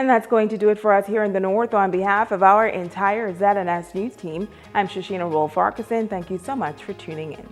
And that's going to do it for us here in the North. On behalf of our entire ZNS News team, I'm Shoshana Rolfe-Farquharson. Thank you so much for tuning in.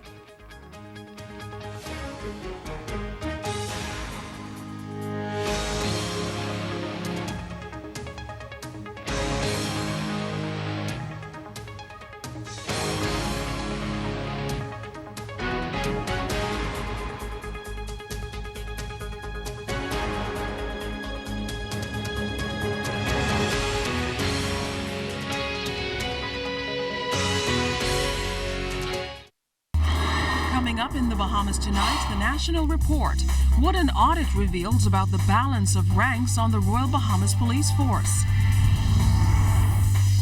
Coming up in the Bahamas tonight, the National Report. What an audit reveals about the balance of ranks on the Royal Bahamas Police Force.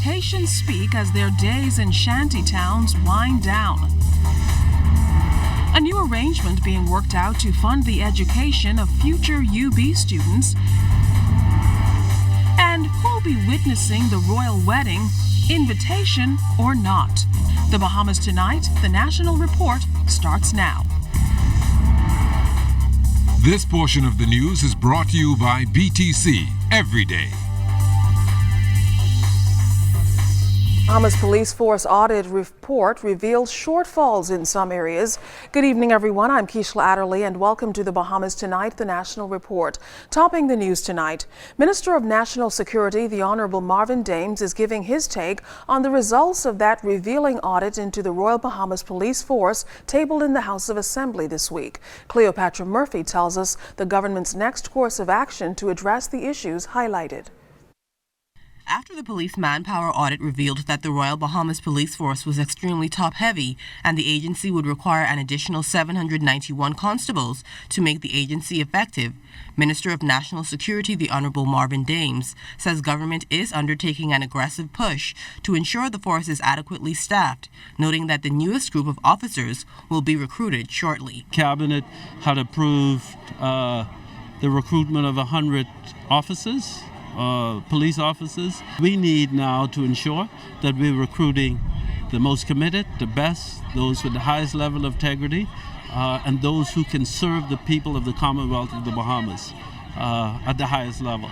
Haitians speak as their days in shanty towns wind down. A new arrangement being worked out to fund the education of future UB students. And who'll be witnessing the royal wedding, invitation or not? The Bahamas tonight, the National Report starts now. This portion of the news is brought to you by BTC Every Day. Bahamas Police Force audit report reveals shortfalls in some areas. Good evening, everyone. I'm Keishla Adderley, and welcome to the Bahamas Tonight, the National Report. Topping the news tonight, Minister of National Security, the Honorable Marvin Dames, is giving his take on the results of that revealing audit into the Royal Bahamas Police Force tabled in the House of Assembly this week. Cleopatra Murphy tells us the government's next course of action to address the issues highlighted. After the police manpower audit revealed that the Royal Bahamas Police Force was extremely top-heavy and the agency would require an additional 791 constables to make the agency effective, Minister of National Security, the Honorable Marvin Dames, says government is undertaking an aggressive push to ensure the force is adequately staffed, noting that the newest group of officers will be recruited shortly. Cabinet had approved the recruitment of 100 officers. Police officers. We need now to ensure that we're recruiting the most committed, the best, those with the highest level of integrity, and those who can serve the people of the Commonwealth of the Bahamas at the highest level.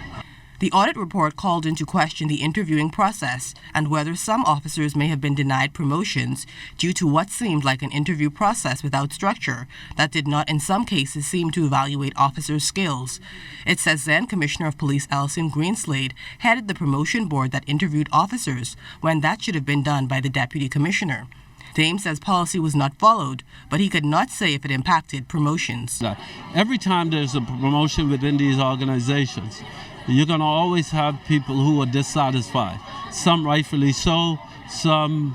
The audit report called into question the interviewing process and whether some officers may have been denied promotions due to what seemed like an interview process without structure that did not in some cases seem to evaluate officers' skills. It says then Commissioner of Police Alison Greenslade headed the promotion board that interviewed officers when that should have been done by the Deputy Commissioner. Dames says policy was not followed, but he could not say if it impacted promotions. Every time there's a promotion within these organizations, you're going to always have people who are dissatisfied. Some rightfully so, some,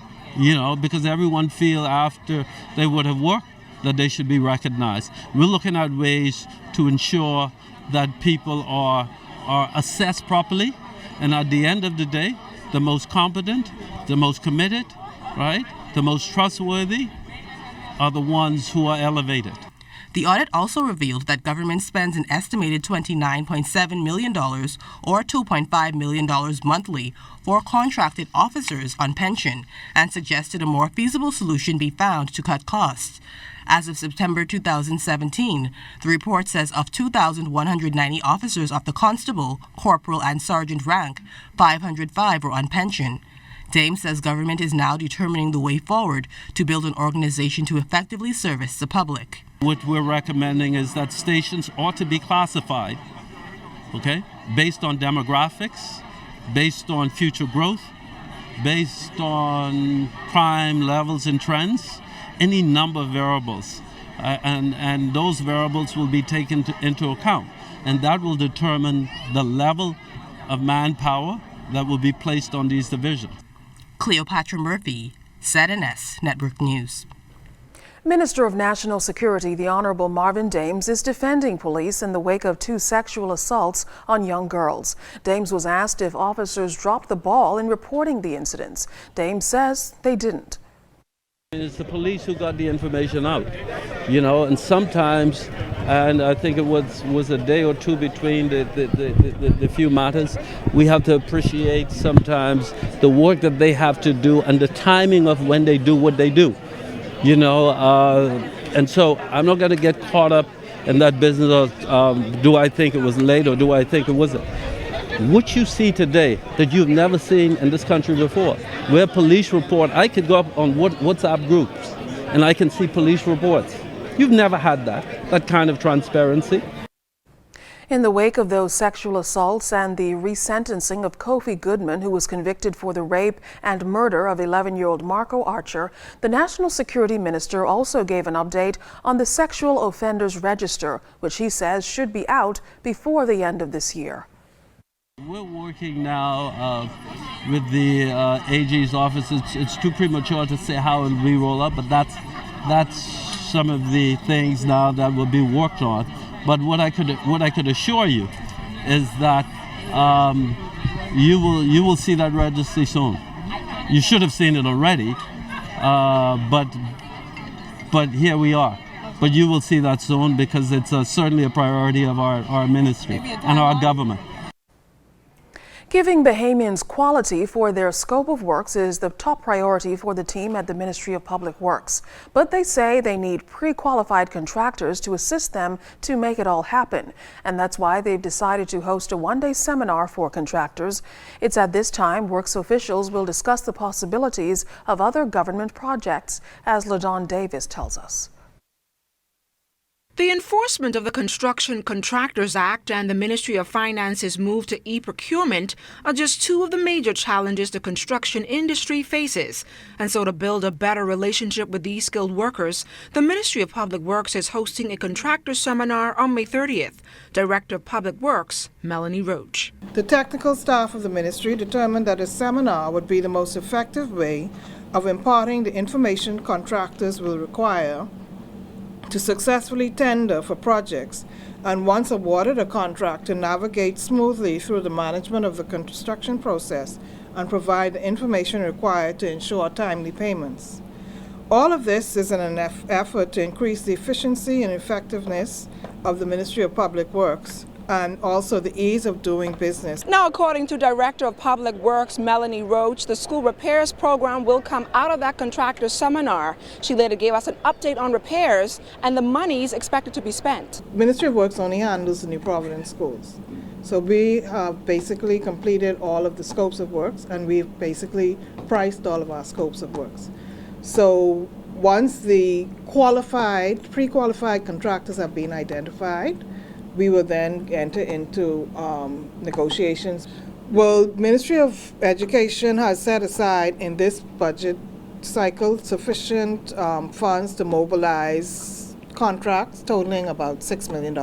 because everyone feel after they would have worked that they should be recognized. We're looking at ways to ensure that people are assessed properly, and at the end of the day, the most competent, the most committed, right, the most trustworthy are the ones who are elevated. The audit also revealed that government spends an estimated $29.7 million or $2.5 million monthly for contracted officers on pension and suggested a more feasible solution be found to cut costs. As of September 2017, the report says of 2,190 officers of the constable, corporal, and sergeant rank, 505 were on pension. Dames says government is now determining the way forward to build an organization to effectively service the public. What we're recommending is that stations ought to be classified, based on demographics, based on future growth, based on crime levels and trends, any number of variables. And those variables will be taken into account. And that will determine the level of manpower that will be placed on these divisions. Cleopatra Murphy, ZNS Network News. Minister of National Security, the Honorable Marvin Dames, is defending police in the wake of 2 sexual assaults on young girls. Dames was asked if officers dropped the ball in reporting the incidents. Dames says they didn't. It's the police who got the information out, and sometimes, and I think it was a day or two between the few matters, we have to appreciate sometimes the work that they have to do and the timing of when they do what they do. And so I'm not going to get caught up in that business of do I think it was late or do I think it wasn't. what you see today that you've never seen in this country before, where police report, I could go up on WhatsApp groups and I can see police reports. You've never had that kind of transparency. In the wake of those sexual assaults and the resentencing of Kofi Goodman, who was convicted for the rape and murder of 11-year-old Marco Archer, the National Security Minister also gave an update on the Sexual Offenders Register, which he says should be out before the end of this year. We're working now with the AG's office. It's too premature to say how it'll be rolled up, but that's some of the things now that will be worked on. But what I could assure you is that you will see that registry soon. You should have seen it already, but here we are. But you will see that soon because it's certainly a priority of our ministry and our government. Giving Bahamians quality for their scope of works is the top priority for the team at the Ministry of Public Works. But they say they need pre-qualified contractors to assist them to make it all happen. And that's why they've decided to host a one-day seminar for contractors. It's at this time Works officials will discuss the possibilities of other government projects, as LaDon Davis tells us. The enforcement of the Construction Contractors Act and the Ministry of Finance's move to e-procurement are just two of the major challenges the construction industry faces. And so to build a better relationship with these skilled workers, the Ministry of Public Works is hosting a contractor seminar on May 30th. Director of Public Works, Melanie Roach. The technical staff of the ministry determined that a seminar would be the most effective way of imparting the information contractors will require to successfully tender for projects, and once awarded a contract, to navigate smoothly through the management of the construction process and provide the information required to ensure timely payments. All of this is in an effort to increase the efficiency and effectiveness of the Ministry of Public Works and also the ease of doing business. Now, according to Director of Public Works, Melanie Roach, the school repairs program will come out of that contractor seminar. She later gave us an update on repairs and the monies expected to be spent. Ministry of Works only handles the New Providence schools. So we have basically completed all of the scopes of works, and we've basically priced all of our scopes of works. So once the pre-qualified contractors have been identified, we will then enter into negotiations. Well, Ministry of Education has set aside in this budget cycle sufficient funds to mobilize contracts totaling about $6 million.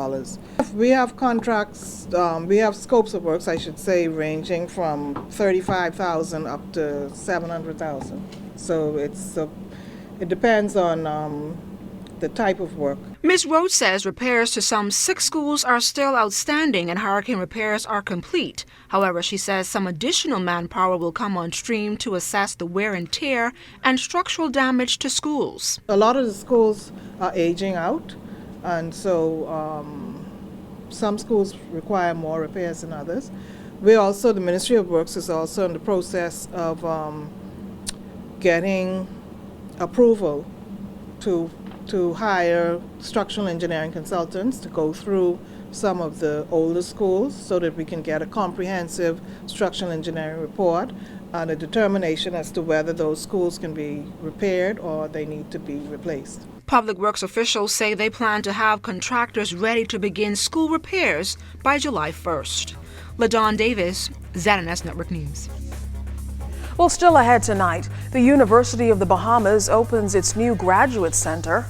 We have contracts, we have scopes of works, I should say, ranging from $35,000 up to $700,000. So it depends on the type of work. Ms. Roach says repairs to some 6 schools are still outstanding and hurricane repairs are complete. However, she says some additional manpower will come on stream to assess the wear and tear and structural damage to schools. A lot of the schools are aging out, and so some schools require more repairs than others. The Ministry of Works is also in the process of getting approval to hire structural engineering consultants to go through some of the older schools so that we can get a comprehensive structural engineering report and a determination as to whether those schools can be repaired or they need to be replaced. Public Works officials say they plan to have contractors ready to begin school repairs by July 1st. LaDon Davis, ZNS Network News. Well, still ahead tonight, the University of the Bahamas opens its new graduate center.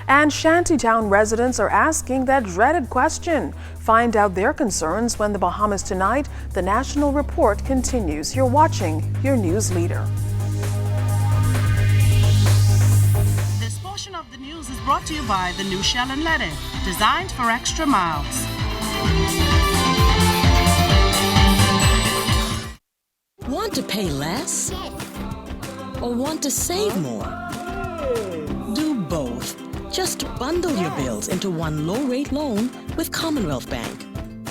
And Shantytown residents are asking that dreaded question. Find out their concerns when the Bahamas Tonight, the national report continues. You're watching your news leader. This portion of the news is brought to you by the new Shell & Ledy, designed for extra miles. Want to pay less? Or want to save more? Do both. Just bundle your bills into one low-rate loan with Commonwealth Bank.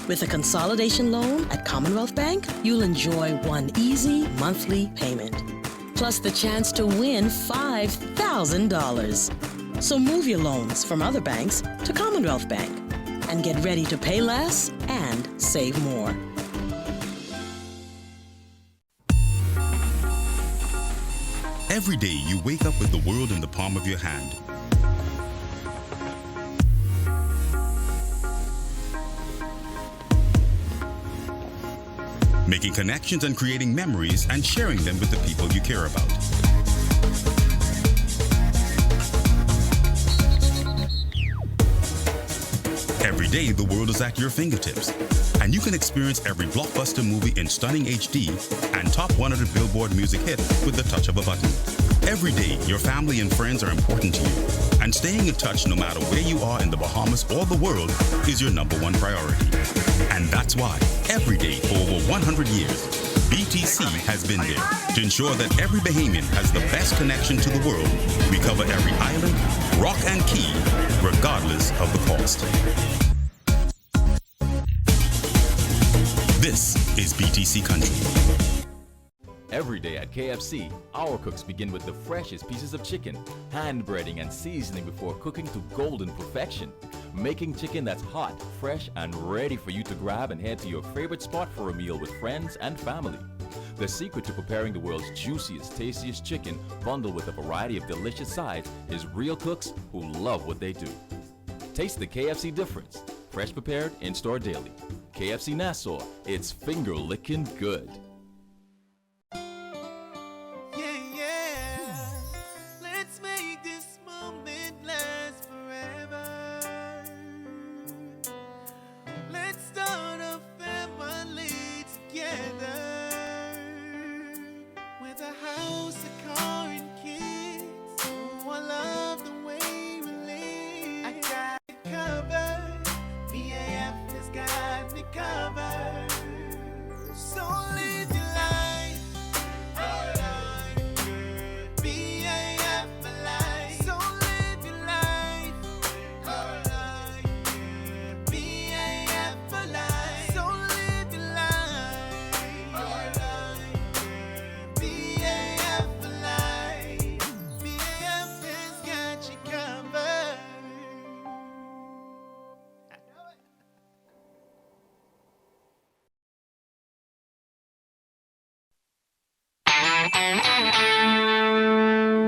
With a consolidation loan at Commonwealth Bank, you'll enjoy one easy monthly payment, plus the chance to win $5,000. So move your loans from other banks to Commonwealth Bank and get ready to pay less and save more. Every day you wake up with the world in the palm of your hand. Making connections and creating memories and sharing them with the people you care about. Every day, the world is at your fingertips, and you can experience every blockbuster movie in stunning HD and top 100 Billboard music hit with the touch of a button. Every day, your family and friends are important to you, and staying in touch no matter where you are in the Bahamas or the world is your #1 priority. And that's why, every day for over 100 years, BTC has been there to ensure that every Bahamian has the best connection to the world. We cover every island, rock, and key, regardless of the cost. This is BTC Country. Every day at KFC, our cooks begin with the freshest pieces of chicken, hand breading and seasoning before cooking to golden perfection. Making chicken that's hot, fresh, and ready for you to grab and head to your favorite spot for a meal with friends and family. The secret to preparing the world's juiciest, tastiest chicken, bundled with a variety of delicious sides, is real cooks who love what they do. Taste the KFC difference. Fresh prepared, in-store daily. KFC Nassau, it's finger-licking good.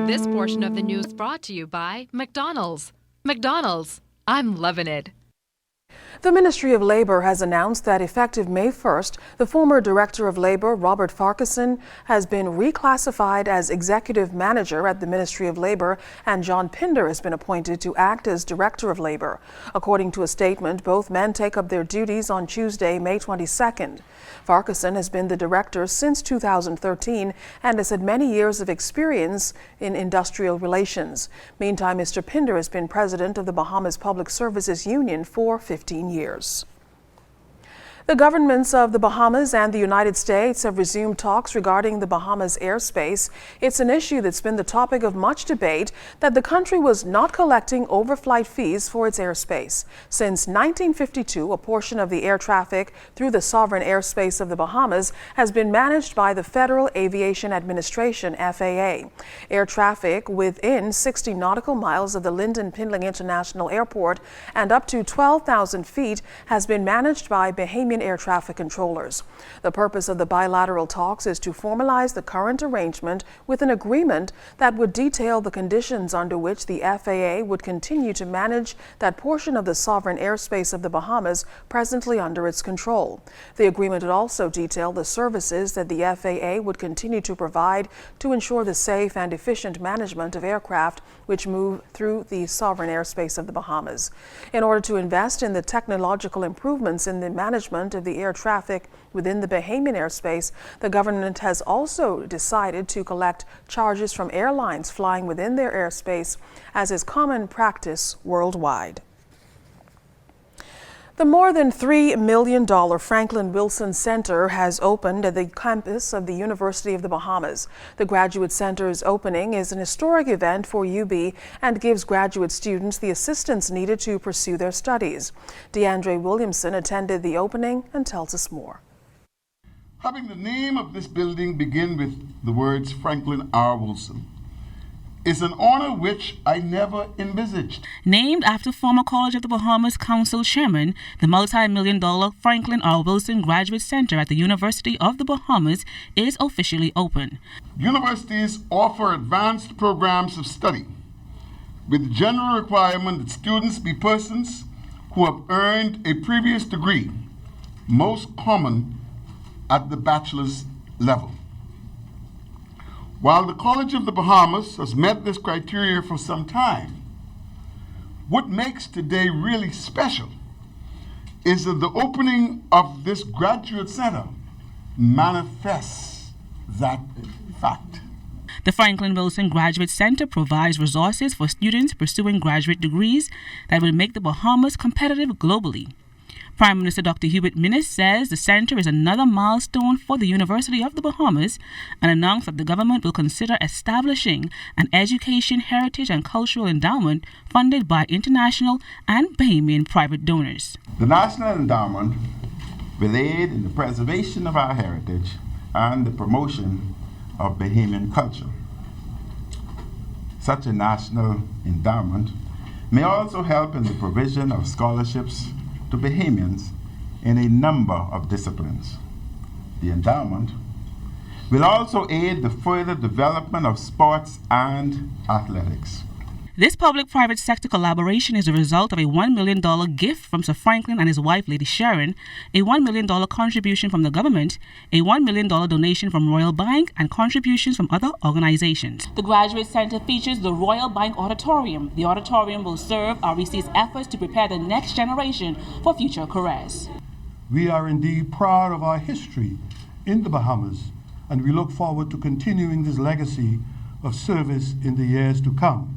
This portion of the news brought to you by McDonald's. McDonald's, I'm loving it. The Ministry of Labor has announced that effective May 1st, the former Director of Labor, Robert Farquharson, has been reclassified as Executive Manager at the Ministry of Labor, and John Pinder has been appointed to act as Director of Labor. According to a statement, both men take up their duties on Tuesday, May 22nd. Farquharson has been the director since 2013 and has had many years of experience in industrial relations. Meantime, Mr. Pinder has been president of the Bahamas Public Services Union for 15 years. The governments of the Bahamas and the United States have resumed talks regarding the Bahamas airspace. It's an issue that's been the topic of much debate that the country was not collecting overflight fees for its airspace. Since 1952, a portion of the air traffic through the sovereign airspace of the Bahamas has been managed by the Federal Aviation Administration, FAA. Air traffic within 60 nautical miles of the Lynden Pindling International Airport and up to 12,000 feet has been managed by Bahamian air traffic controllers. The purpose of the bilateral talks is to formalize the current arrangement with an agreement that would detail the conditions under which the FAA would continue to manage that portion of the sovereign airspace of the Bahamas presently under its control. The agreement would also detail the services that the FAA would continue to provide to ensure the safe and efficient management of aircraft which move through the sovereign airspace of the Bahamas. In order to invest in the technological improvements in the management of the air traffic within the Bahamian airspace, the government has also decided to collect charges from airlines flying within their airspace, as is common practice worldwide. The more than $3 million Franklin Wilson Center has opened at the campus of the University of the Bahamas. The Graduate Center's opening is an historic event for UB and gives graduate students the assistance needed to pursue their studies. DeAndre Williamson attended the opening and tells us more. Having the name of this building begin with the words Franklin R. Wilson, is an honor which I never envisaged. Named after former College of the Bahamas Council Chairman, the multi-million-dollar Franklin R. Wilson Graduate Center at the University of the Bahamas is officially open. Universities offer advanced programs of study with the general requirement that students be persons who have earned a previous degree, most common at the bachelor's level. While the College of the Bahamas has met this criteria for some time, what makes today really special is that the opening of this graduate center manifests that fact. The Franklin Wilson Graduate Center provides resources for students pursuing graduate degrees that will make the Bahamas competitive globally. Prime Minister Dr. Hubert Minnis says the center is another milestone for the University of the Bahamas and announced that the government will consider establishing an education, heritage and cultural endowment funded by international and Bahamian private donors. The National Endowment will aid in the preservation of our heritage and the promotion of Bahamian culture. Such a national endowment may also help in the provision of scholarships to Bahamians in a number of disciplines. The endowment will also aid the further development of sports and athletics. This public-private sector collaboration is a result of a $1 million gift from Sir Franklin and his wife, Lady Sharon, a $1 million contribution from the government, a $1 million donation from Royal Bank, and contributions from other organizations. The Graduate Center features the Royal Bank Auditorium. The auditorium will serve REC's efforts to prepare the next generation for future careers. We are indeed proud of our history in the Bahamas, and we look forward to continuing this legacy of service in the years to come.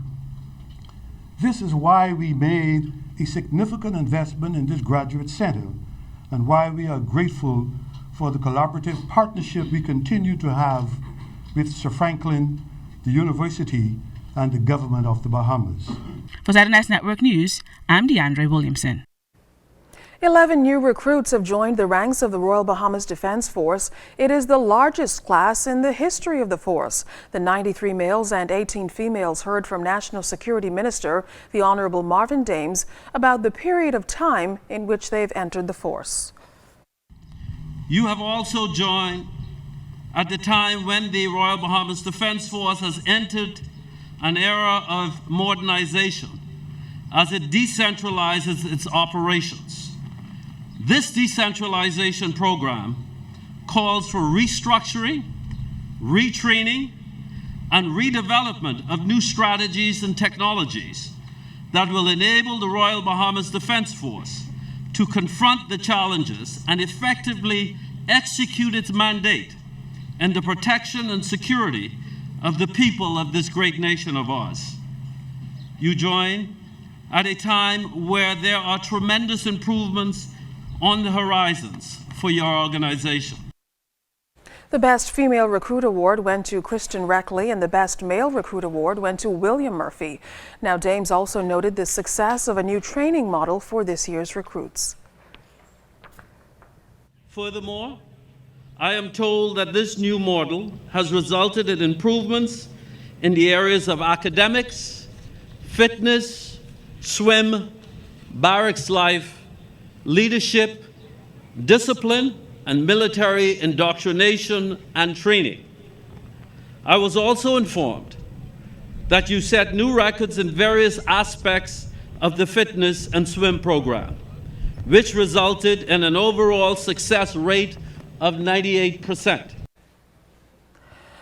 This is why we made a significant investment in this graduate center and why we are grateful for the collaborative partnership we continue to have with Sir Franklin, the university, and the government of the Bahamas. For ZNS Network News, I'm DeAndre Williamson. 11 new recruits have joined the ranks of the Royal Bahamas Defense Force. It is the largest class in the history of the force. The 93 males and 18 females heard from National Security Minister, the Honorable Marvin Dames, about the period of time in which they've entered the force. You have also joined at the time when the Royal Bahamas Defense Force has entered an era of modernization as it decentralizes its operations. This decentralization program calls for restructuring, retraining, and redevelopment of new strategies and technologies that will enable the Royal Bahamas Defense Force to confront the challenges and effectively execute its mandate in the protection and security of the people of this great nation of ours. You join at a time where there are tremendous improvements on the horizons for your organization. The Best Female Recruit Award went to Kristen Reckley and the Best Male Recruit Award went to William Murphy. Now, Dames also noted the success of a new training model for this year's recruits. Furthermore, I am told that this new model has resulted in improvements in the areas of academics, fitness, swim, barracks life, leadership, discipline, and military indoctrination and training. I was also informed that you set new records in various aspects of the fitness and swim program, which resulted in an overall success rate of 98%.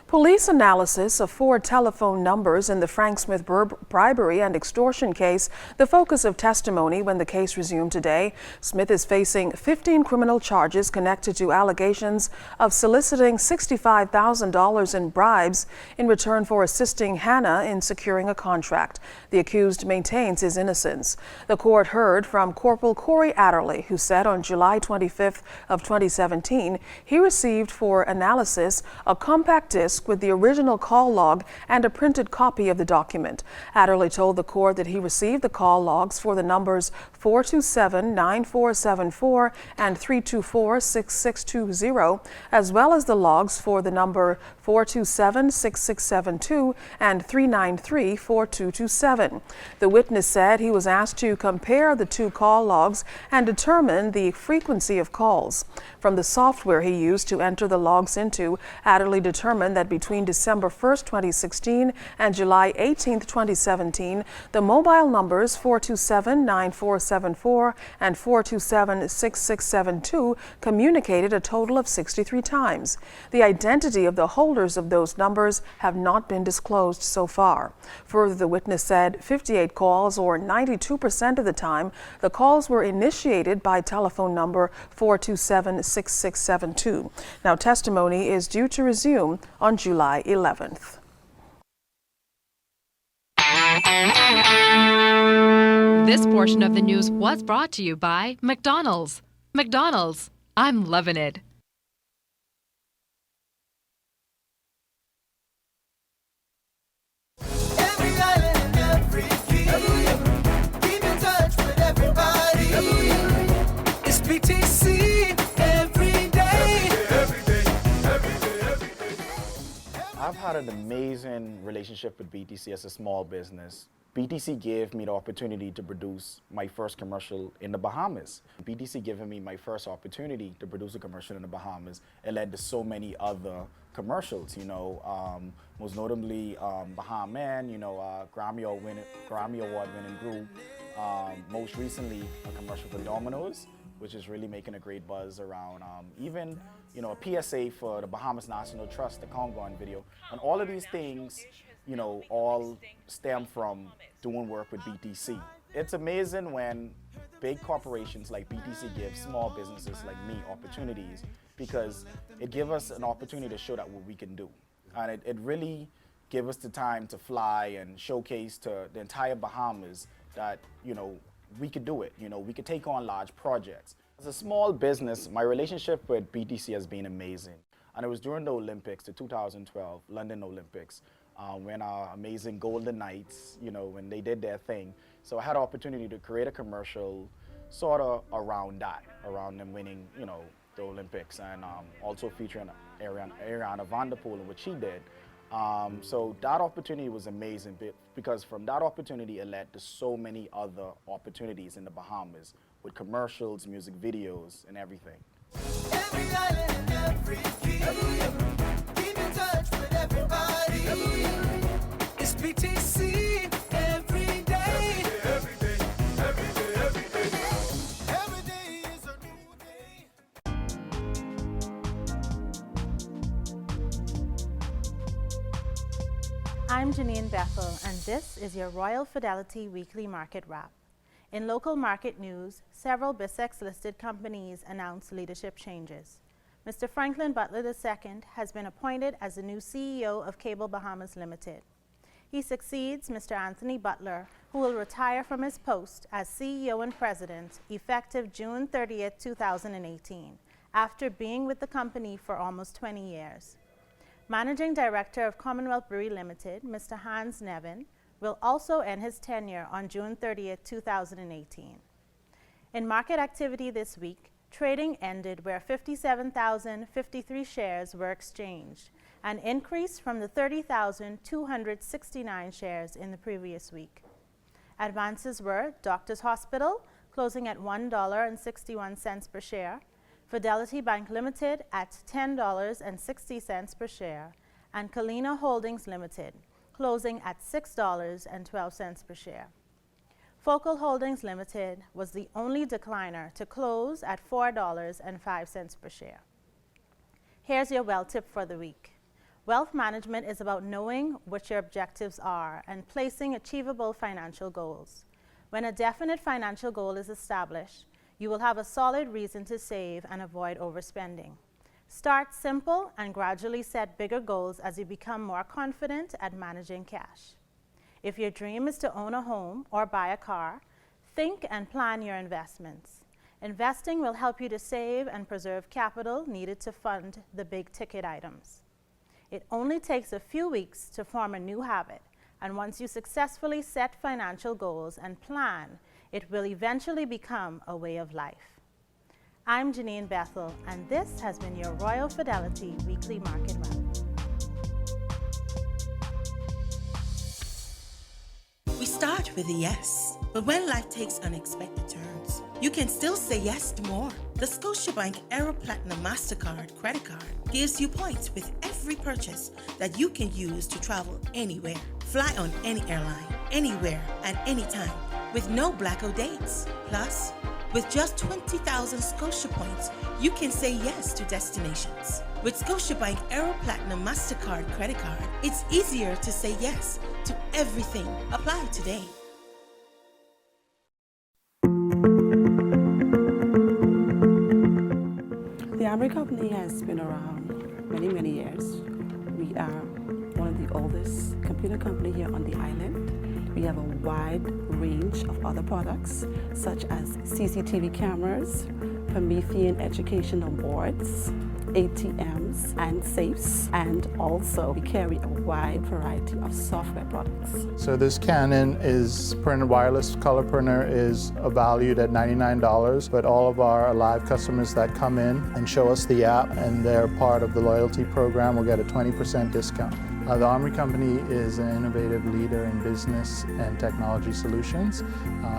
Police analysis of 4 telephone numbers in the Frank Smith bribery and extortion case, the focus of testimony when the case resumed today. Smith is facing 15 criminal charges connected to allegations of soliciting $65,000 in bribes in return for assisting Hannah in securing a contract. The accused maintains his innocence. The court heard from Corporal Corey Adderley, who said on July 25th of 2017 he received for analysis a compact disc desk with the original call log and a printed copy of the document. Adderley told the court that he received the call logs for the numbers 427-9474 and 324-6620, as well as the logs for the number 427-6672 and 393-4227. The witness said he was asked to compare the two call logs and determine the frequency of calls. From the software he used to enter the logs into, Adderley determined that between December 1st, 2016 and July 18th, 2017, the mobile numbers 427-9474 and 427-6672 communicated a total of 63 times. The identity of the holders of those numbers have not been disclosed so far. Further, the witness said 58 calls, or 92% of the time, the calls were initiated by telephone number 427-6672. Now, testimony is due to resume on July 11th. This portion of the news was brought to you by McDonald's. McDonald's, I'm loving it. I've had an amazing relationship with BTC as a small business. BTC gave me the opportunity to produce my first commercial in the Bahamas. BTC giving me my first opportunity to produce a commercial in the Bahamas, it led to so many other commercials, most notably Bahamian, Grammy Award winning group. Most recently, a commercial for Domino's, which is really making a great buzz around even a PSA for the Bahamas National Trust, the Congon video. And all of these things, all stem from doing work with BTC. It's amazing when big corporations like BTC give small businesses like me opportunities, because it gives us an opportunity to show that what we can do. And it really gives us the time to fly and showcase to the entire Bahamas that, we could do it. We could take on large projects. As a small business, my relationship with BTC has been amazing. And it was during the Olympics, the 2012 London Olympics, when our amazing Golden Knights, when they did their thing. So I had an opportunity to create a commercial sort of around them winning, the Olympics, and also featuring Ariana Vanderpool and what she did. So that opportunity was amazing, because from that opportunity it led to so many other opportunities in the Bahamas with commercials, music videos, and everything. Every island and every key, keep in touch with everybody. It's BTC every day. Every day, every day, every day. Every day is a new day. I'm Janine Bethel, and this is your Royal Fidelity Weekly Market Wrap. In local market news, several BISEX-listed companies announced leadership changes. Mr. Franklin Butler II has been appointed as the new CEO of Cable Bahamas Limited. He succeeds Mr. Anthony Butler, who will retire from his post as CEO and President effective June 30, 2018, after being with the company for almost 20 years. Managing Director of Commonwealth Brewery Limited, Mr. Hans Nevin, will also end his tenure on June 30, 2018. In market activity this week, trading ended where 57,053 shares were exchanged, an increase from the 30,269 shares in the previous week. Advances were Doctors Hospital, closing at $1.61 per share, Fidelity Bank Limited at $10.60 per share, and Kalina Holdings Limited, closing at $6.12 per share. Focal Holdings Limited was the only decliner to close at $4.05 per share. Here's your wealth tip for the week. Wealth management is about knowing what your objectives are and placing achievable financial goals. When a definite financial goal is established, you will have a solid reason to save and avoid overspending. Start simple and gradually set bigger goals as you become more confident at managing cash. If your dream is to own a home or buy a car, think and plan your investments. Investing will help you to save and preserve capital needed to fund the big ticket items. It only takes a few weeks to form a new habit, and once you successfully set financial goals and plan, it will eventually become a way of life. I'm Janine Bethel, and this has been your Royal Fidelity Weekly Market Wrap. We start with a yes, but when life takes unexpected turns, you can still say yes to more. The Scotiabank Aero Platinum MasterCard credit card gives you points with every purchase that you can use to travel anywhere. Fly on any airline, anywhere, and anytime, with no blackout dates. Plus, with just 20,000 Scotia points, you can say yes to destinations. With Scotiabank Aero Platinum MasterCard credit card, it's easier to say yes to everything. Apply today. The Amri Company has been around many years. We are one of the oldest computer company here on the island. We have a wide range of other products, such as CCTV cameras, Promethean educational boards, ATMs and safes, and also we carry a wide variety of software products. So this Canon is printer, wireless color printer is valued at $99, but all of our live customers that come in and show us the app and they're part of the loyalty program will get a 20% discount. The Omri Company is an innovative leader in business and technology solutions,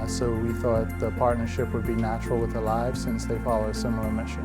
so we thought the partnership would be natural with Alive since they follow a similar mission.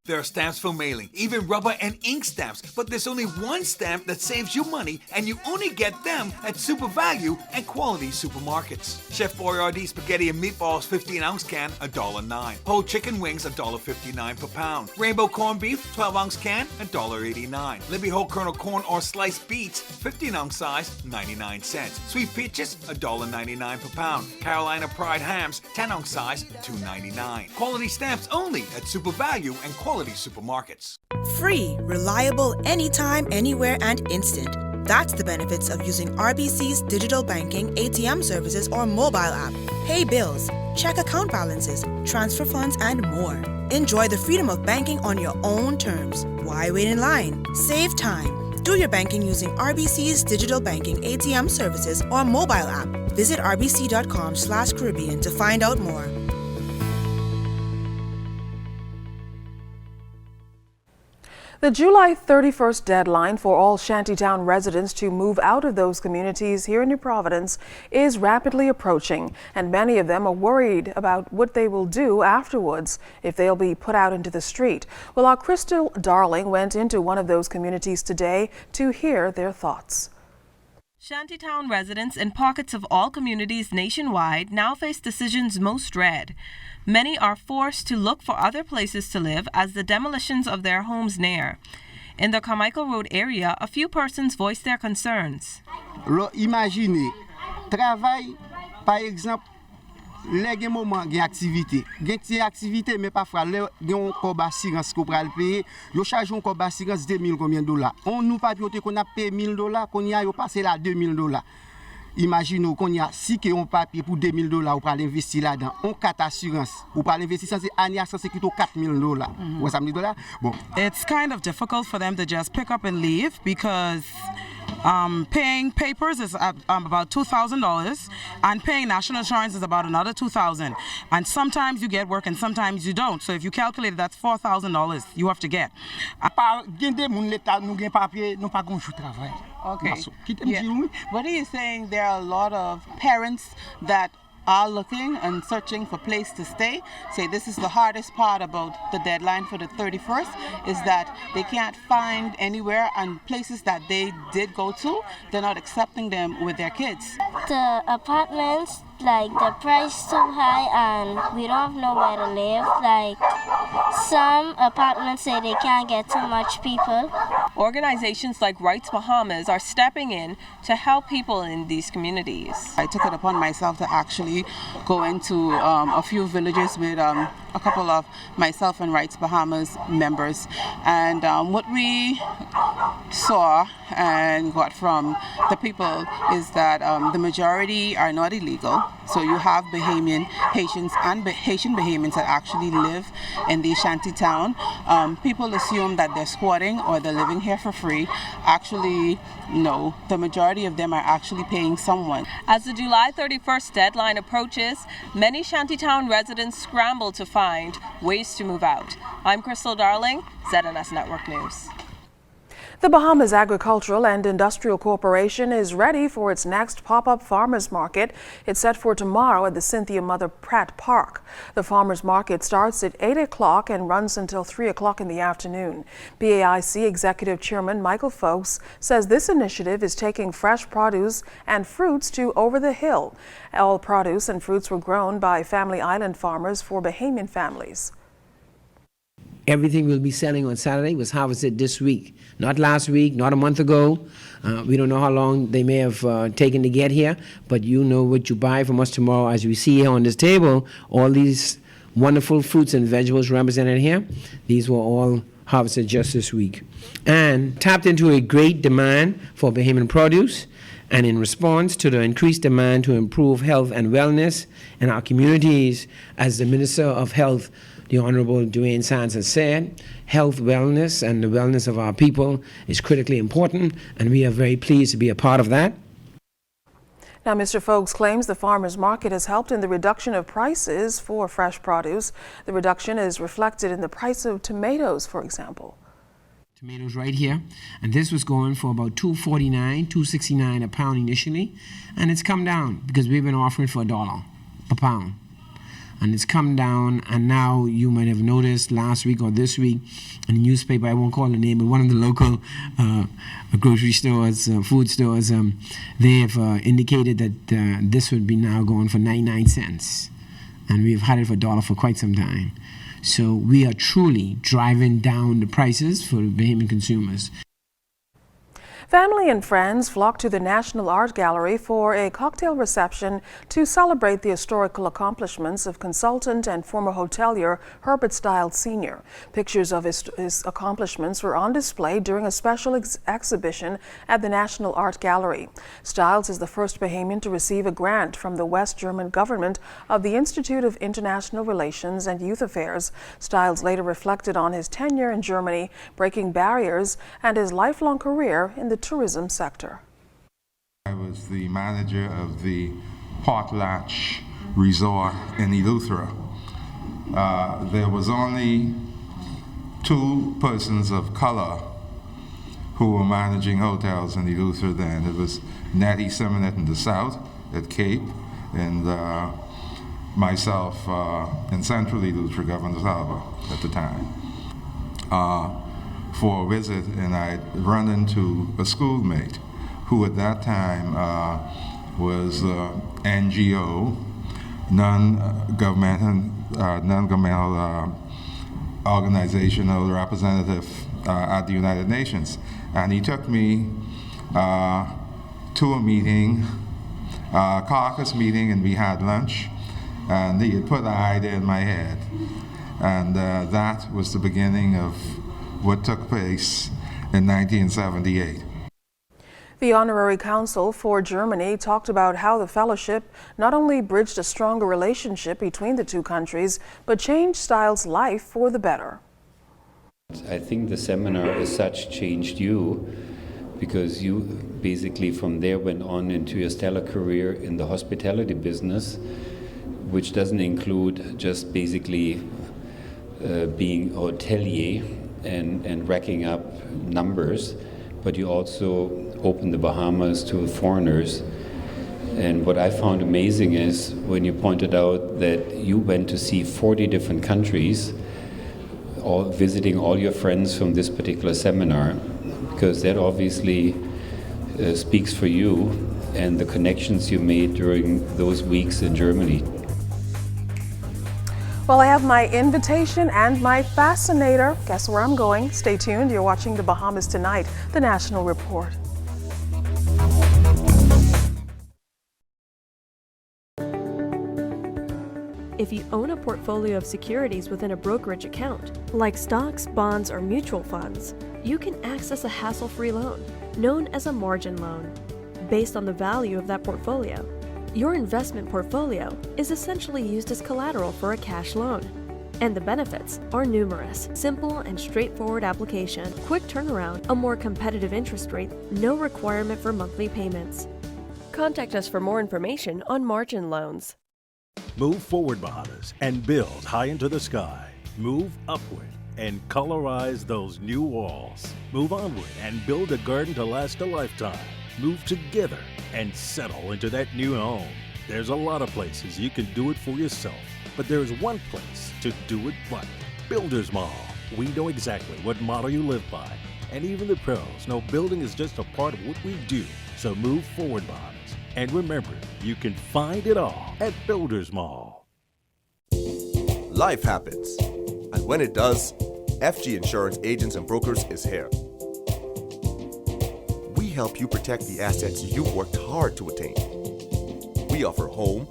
There are stamps for mailing, even rubber and ink stamps, but there's only one stamp that saves you money, and you only get them at Super Value and Quality Supermarkets. Chef Boyardee spaghetti and meatballs 15-ounce can, $1.09. Whole chicken wings, $1.59 per pound. Rainbow corned beef 12-ounce can, $1.89. Libby whole kernel corn or sliced beets 15-ounce size, 99 cents. Sweet peaches, $1.99 per pound. Carolina Pride hams 10-ounce size, $2.99. Quality stamps only at Super Value and Quality Supermarkets. Free, reliable, anytime, anywhere, and instant. That's the benefits of using RBC's digital banking, ATM services, or mobile app. Pay bills, check account balances, transfer funds, and more. Enjoy the freedom of banking on your own terms. Why wait in line? Save time. Do your banking using RBC's digital banking, ATM services, or mobile app. Visit rbc.com/Caribbean to find out more. The July 31st deadline for all Shantytown residents to move out of those communities here in New Providence is rapidly approaching, and many of them are worried about what they will do afterwards if they'll be put out into the street. Well, our Crystal Darling went into one of those communities today to hear their thoughts. Shantytown residents in pockets of all communities nationwide now face decisions most dread. Many are forced to look for other places to live as the demolitions of their homes near. In the Carmichael Road area, a few persons voiced their concerns. Imaginez, travail, par exemple, les gen moment gen activité. Gen ti activité mais parfois gen on kob assurance ko pral payer, yo charge on kob assurance $2,000 combien $. On nous pas pioté qu'on a payé $1,000, qu'on y a yo passé là $2,000. Imaginez qu'on y a si que on papier pour $2,000 ou pral investir là-dedans, on 4 assurance ou pral investir sans année sans sécurité $4,000. Ou ça me dit là. Bon. It's kind of difficult for them to just pick up and leave because paying papers is about $2,000 and paying national insurance is about another $2,000. And sometimes you get work and sometimes you don't. So if you calculate it, that's $4,000 you have to get. Okay. Yeah. What are you saying? There are a lot of parents that are looking and searching for place to stay. Say this is the hardest part about the deadline for the 31st is that they can't find anywhere, and places that they did go to, they're not accepting them with their kids. The apartments, like the price too high and we don't have nowhere to live. Like some apartments say they can't get too much people. Organizations like Rights Bahamas are stepping in to help people in these communities. I took it upon myself to actually go into a few villages with a couple of myself and Rights Bahamas members, and what we saw and got from the people is that the majority are not illegal. So you have Bahamian Haitians and Haitian Bahamians that actually live in the shanty town. People assume that they're squatting or they're living here for free. Actually, no. The majority of them are actually paying someone. As the July 31st deadline approaches, many shantytown residents scramble to find ways to move out. I'm Crystal Darling, ZNS Network News. The Bahamas Agricultural and Industrial Corporation is ready for its next pop-up farmers market. It's set for tomorrow at the Cynthia Mother Pratt Park. The farmers market starts at 8 o'clock and runs until 3 o'clock in the afternoon. BAIC Executive Chairman Michael Folks says this initiative is taking fresh produce and fruits to Over the Hill. All produce and fruits were grown by Family Island farmers for Bahamian families. Everything we'll be selling on Saturday was harvested this week, not last week, not a month ago. We don't know how long they may have taken to get here, but you know what you buy from us tomorrow. As we see here on this table, all these wonderful fruits and vegetables represented here, these were all harvested just this week. And tapped into a great demand for Bahamian produce, and in response to the increased demand to improve health and wellness in our communities, as the Minister of Health, the Honorable Dwayne Sands, has said, health, wellness, and the wellness of our people is critically important, and we are very pleased to be a part of that. Now, Mr. Folks claims the farmers market has helped in the reduction of prices for fresh produce. The reduction is reflected in the price of tomatoes, for example. Tomatoes right here, and this was going for about $2.49, $2.69 a pound initially, and it's come down because we've been offering for $1 a pound. And it's come down, and now you might have noticed last week or this week in the newspaper, I won't call the name, but one of the local grocery stores, food stores, they have indicated that this would be now going for 99 cents. And we've had it for $1 for quite some time. So we are truly driving down the prices for Bahamian consumers. Family and friends flocked to the National Art Gallery for a cocktail reception to celebrate the historical accomplishments of consultant and former hotelier Herbert Stiles Sr. Pictures of his accomplishments were on display during a special exhibition at the National Art Gallery. Stiles is the first Bahamian to receive a grant from the West German government of the Institute of International Relations and Youth Affairs. Stiles later reflected on his tenure in Germany, breaking barriers, and his lifelong career in the tourism sector. I was the manager of the Potlatch Resort in Eleuthera. There was only 2 persons of color who were managing hotels in Eleuthera then. It was Nettie Simonet in the south at Cape, and myself in central Eleuthera, Governor's Harbor at the time. For a visit, and I'd run into a schoolmate who at that time was NGO, non-governmental organizational representative at the United Nations. And he took me to a meeting, a caucus meeting, and we had lunch, and he had put an idea in my head. And that was the beginning of what took place in 1978. The Honorary Consul for Germany talked about how the fellowship not only bridged a stronger relationship between the two countries, but changed Stiles' life for the better. I think the seminar as such changed you, because you basically from there went on into your stellar career in the hospitality business, which doesn't include just basically being hotelier and racking up numbers, but you also opened the Bahamas to foreigners. And what I found amazing is when you pointed out that you went to see 40 different countries, visiting all your friends from this particular seminar, because that obviously speaks for you and the connections you made during those weeks in Germany. Well, I have my invitation and my fascinator. Guess where I'm going? Stay tuned. You're watching The Bahamas Tonight, the National Report. If you own a portfolio of securities within a brokerage account, like stocks, bonds, or mutual funds, you can access a hassle-free loan, known as a margin loan, based on the value of that portfolio. Your investment portfolio is essentially used as collateral for a cash loan. And the benefits are numerous. Simple and straightforward application, quick turnaround, a more competitive interest rate, no requirement for monthly payments. Contact us for more information on margin loans. Move forward, Bahamas, and build high into the sky. Move upward and colorize those new walls. Move onward and build a garden to last a lifetime. Move together and settle into that new home. There's a lot of places you can do it for yourself, but there's one place to do it right. Builders Mall. We know exactly what motto you live by, and even the pros know building is just a part of what we do. So move forward, Bahamas. And remember, you can find it all at Builders Mall. Life happens, and when it does, FG Insurance Agents and Brokers is here. We help you protect the assets you've worked hard to attain. We offer home,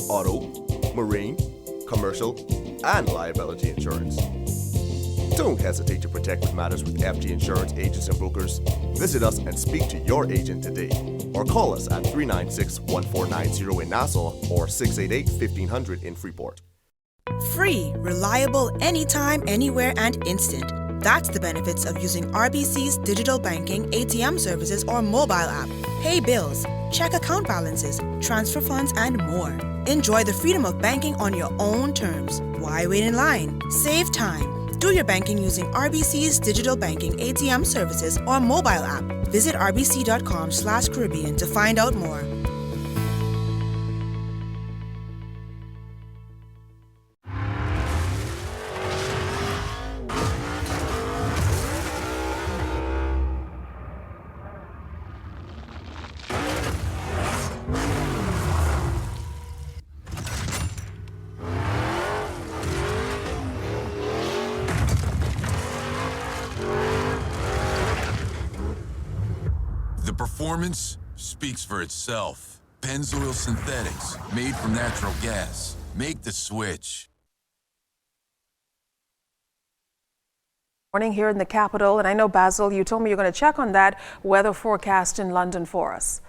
auto, marine, commercial, and liability insurance. Don't hesitate to protect what matters with FG Insurance Agents and Brokers. Visit us and speak to your agent today, or call us at 396-1490 in Nassau or 688-1500 in Freeport. Free, reliable, anytime, anywhere, and instant. That's the benefits of using RBC's digital banking, ATM services, or mobile app. Pay bills, check account balances, transfer funds, and more. Enjoy the freedom of banking on your own terms. Why wait in line? Save time. Do your banking using RBC's digital banking, ATM services, or mobile app. Visit rbc.com/Caribbean to find out more. The performance speaks for itself. Pennzoil Synthetics, made from natural gas. Make the switch. Morning here in the capital, and I know, Basil, you told me you're going to check on that weather forecast in London for us.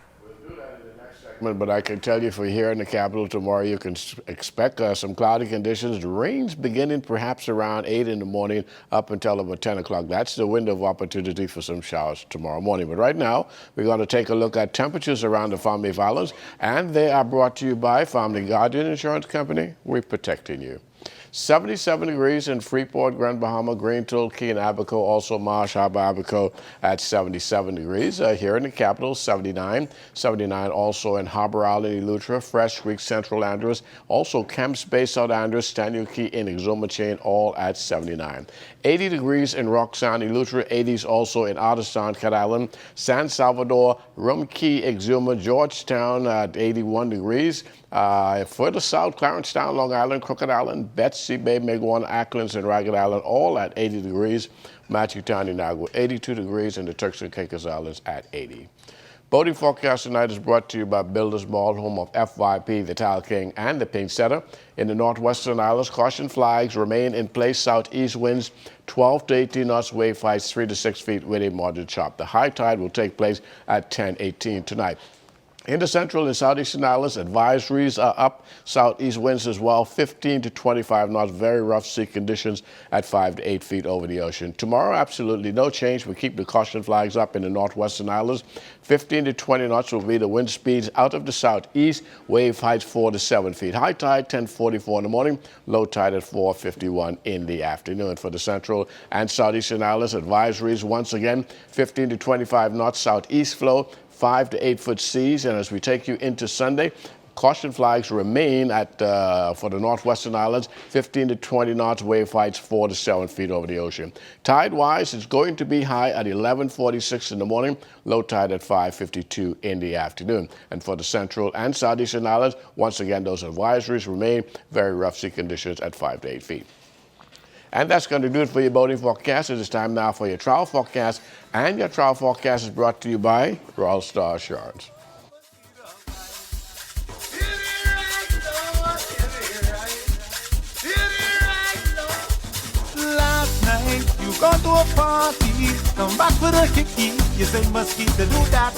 But I can tell you for here in the capital tomorrow, you can expect some cloudy conditions. Rains beginning perhaps around 8 in the morning up until about 10 o'clock. That's the window of opportunity for some showers tomorrow morning. But right now, we're going to take a look at temperatures around the Family Islands, and they are brought to you by Family Guardian Insurance Company. We're protecting you. 77 degrees in Freeport, Grand Bahama, Green Tool, Key and Abaco, also Marsh Harbor, Abaco at 77 degrees. Here in the capital, 79. 79 also in Harbor Island, Eleuthera, Fresh Creek, Central Andros, also Camps Bay, South Andros, Stanley Key, and Exuma Chain, all at 79. 80 degrees in Roxanne, Eleuthera, 80s also in Otterstown, Cat Island, San Salvador, Rum Key, Exuma, Georgetown at 81 degrees. Further south, Clarencetown, Long Island, Crooked Island, Betsy Bay, Megawan, Acklands, and Ragged Island, all at 80 degrees. Matthew Town, Inagua, 82 degrees, and the Turks and Caicos Islands at 80. Boating forecast tonight is brought to you by Builders Mall, home of FYP, the Tile King, and the Pink Setter. In the northwestern islands, caution flags remain in place. Southeast winds 12 to 18 knots, wave heights 3 to 6 feet with a moderate chop. The high tide will take place at 10:18 tonight. In the central and southeastern islands, advisories are up. Southeast winds as well, 15 to 25 knots. Very rough sea conditions at 5 to 8 feet over the ocean. Tomorrow, absolutely no change. We keep the caution flags up in the northwestern islands. 15 to 20 knots will be the wind speeds out of the southeast. Wave heights 4 to 7 feet. High tide 10:44 in the morning. Low tide at 4:51 in the afternoon. For the central and southeastern islands, advisories once again, 15 to 25 knots southeast flow. 5 to 8 foot seas, and as we take you into Sunday, Caution flags remain at for the northwestern islands, 15 to 20 knots, wave heights 4 to 7 feet over the ocean. Tide-wise, it's going to be high at 11:46 in the morning, low tide at 5:52 in the afternoon. And for the central and southeastern islands, once again, those advisories remain, very rough sea conditions at 5 to 8 feet. And that's going to do it for your boating forecast. It is time now for your travel forecast. And your travel forecast is brought to you by Royal Star Assurance. Last night you gone to a party, come back with a hickey. You say mosquito do that.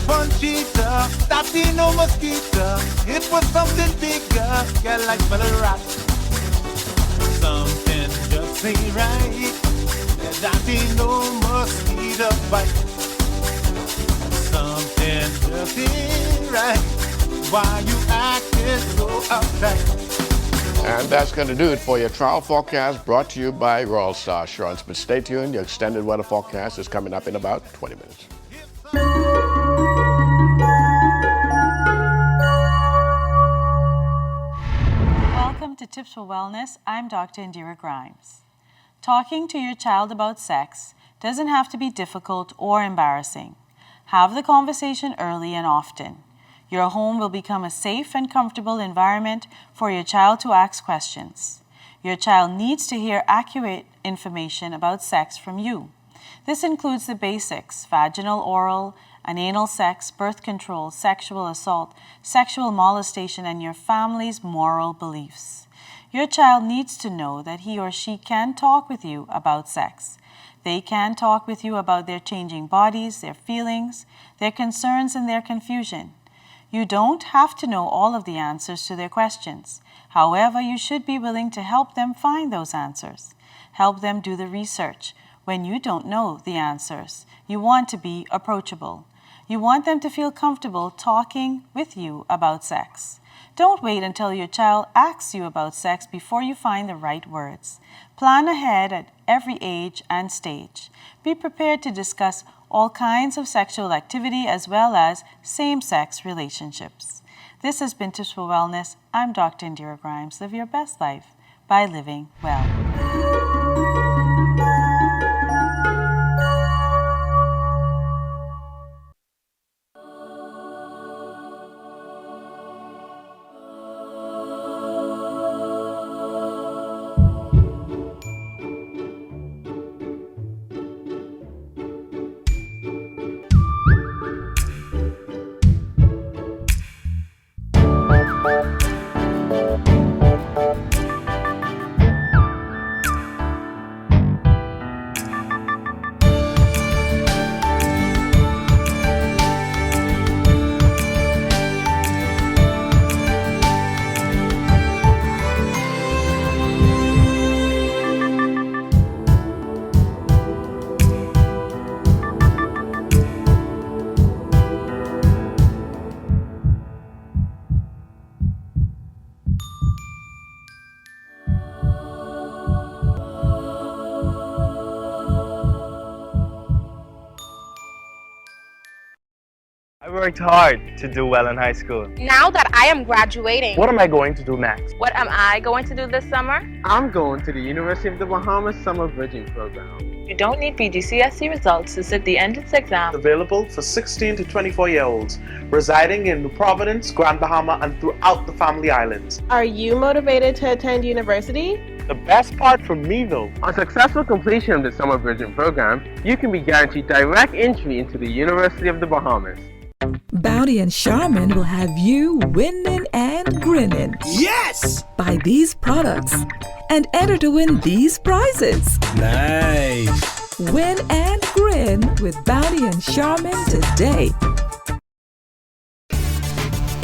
Conchita, that ain't no mosquito. It was something bigger, girl, like smell a rat. Something just ain't right. That ain't no mosquito bite. Something just ain't right. Why you acting so uptight? And that's going to do it for your travel forecast brought to you by Royal Star Assurance. But stay tuned, your extended weather forecast is coming up in about 20 minutes. Welcome to Tips for Wellness. I'm Dr. Indira Grimes. Talking to your child about sex doesn't have to be difficult or embarrassing. Have the conversation early and often. Your home will become a safe and comfortable environment for your child to ask questions. Your child needs to hear accurate information about sex from you. This includes the basics: vaginal, oral, and anal sex, birth control, sexual assault, sexual molestation, and your family's moral beliefs. Your child needs to know that he or she can talk with you about sex. They can talk with you about their changing bodies, their feelings, their concerns, and their confusion. You don't have to know all of the answers to their questions. However, you should be willing to help them find those answers. Help them do the research. When you don't know the answers, you want to be approachable. You want them to feel comfortable talking with you about sex. Don't wait until your child asks you about sex before you find the right words. Plan ahead at every age and stage. Be prepared to discuss all kinds of sexual activity as well as same-sex relationships. This has been Tips for Wellness. I'm Dr. Indira Grimes. Live your best life by living well. I worked hard to do well in high school. Now that I am graduating, What am I going to do next? what am I going to do this summer? I'm going to the University of the Bahamas Summer Bridging Program. You don't need PGCSE results to sit the entrance exam. Available for 16 to 24-year-olds residing in New Providence, Grand Bahama, and throughout the Family Islands. Are you motivated to attend university? The best part for me though, on successful completion of the Summer Bridging Program, you can be guaranteed direct entry into the University of the Bahamas. Bounty and Charmin will have you winning and grinning. Yes! Buy these products and enter to win these prizes. Nice! Win and grin with Bounty and Charmin today.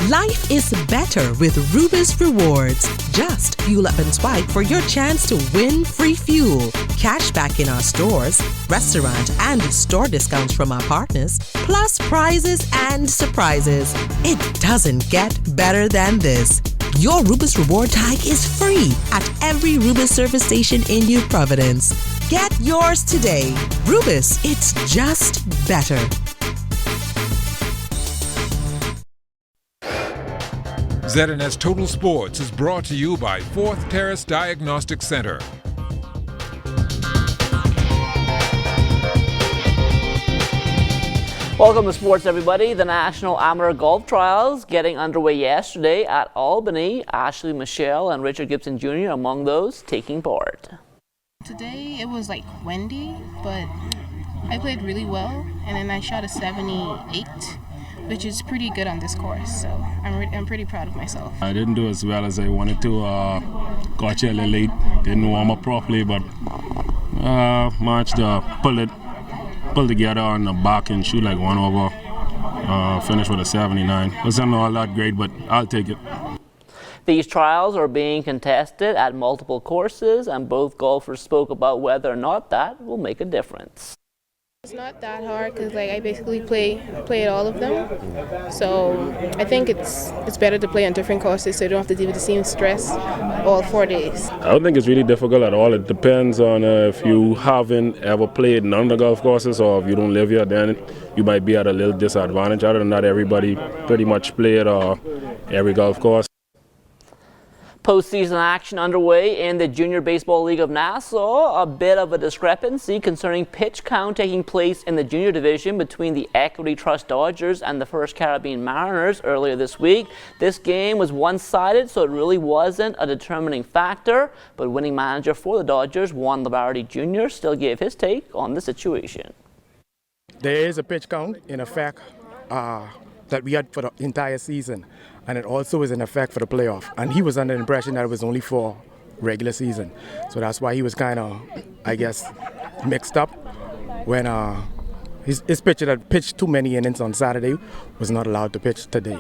Life is better with Rubis Rewards. Just fuel up and swipe for your chance to win free fuel, cash back in our stores, restaurant and store discounts from our partners, plus prizes and surprises. It doesn't get better than this. Your Rubis Reward tag is free at every Rubis service station in New Providence. Get yours today. Rubis, it's just better. ZNS Total Sports is brought to you by Fourth Terrace Diagnostic Center. Welcome to sports, everybody. The National Amateur Golf Trials getting underway yesterday at Albany. Ashley Michelle and Richard Gibson Jr. among those taking part. Today it was like windy, but I played really well, and then I shot a 78, which is pretty good on this course. So I'm pretty proud of myself. I didn't do as well as I wanted to. Got here a little late, didn't warm up properly, but managed to pull together on the back and shoot like 1 over. Finished with a 79. Wasn't all that great, but I'll take it. These trials are being contested at multiple courses, and both golfers spoke about whether or not that will make a difference. It's not that hard because I basically play all of them. So I think it's better to play on different courses so you don't have to deal with the same stress all 4 days. I don't think it's really difficult at all. It depends on if you haven't ever played none of the golf courses, or if you don't live here, then you might be at a little disadvantage. Other than that, everybody pretty much played every golf course. Postseason action underway in the Junior Baseball League of Nassau. A bit of a discrepancy concerning pitch count taking place in the junior division between the Equity Trust Dodgers and the First Caribbean Mariners earlier this week. This game was one-sided, so it really wasn't a determining factor, but winning manager for the Dodgers, Juan Labarity Jr., still gave his take on the situation. There is a pitch count in effect that we had for the entire season, and it also is in effect for the playoff. And he was under the impression that it was only for regular season. So that's why he was kind of, I guess, mixed up when his pitcher that pitched too many innings on Saturday was not allowed to pitch today.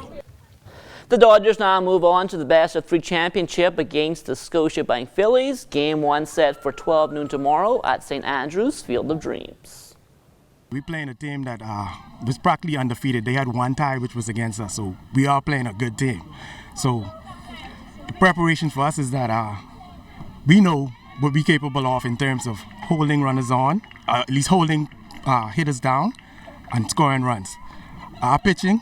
The Dodgers now move on to the best-of-3 championship against the Scotiabank Phillies. Game 1 set for 12 noon tomorrow at St. Andrews Field of Dreams. We're playing a team that was practically undefeated. They had one tie, which was against us, so we are playing a good team. So the preparation for us is that we know what we're capable of in terms of holding runners on, at least holding hitters down and scoring runs. Our pitching,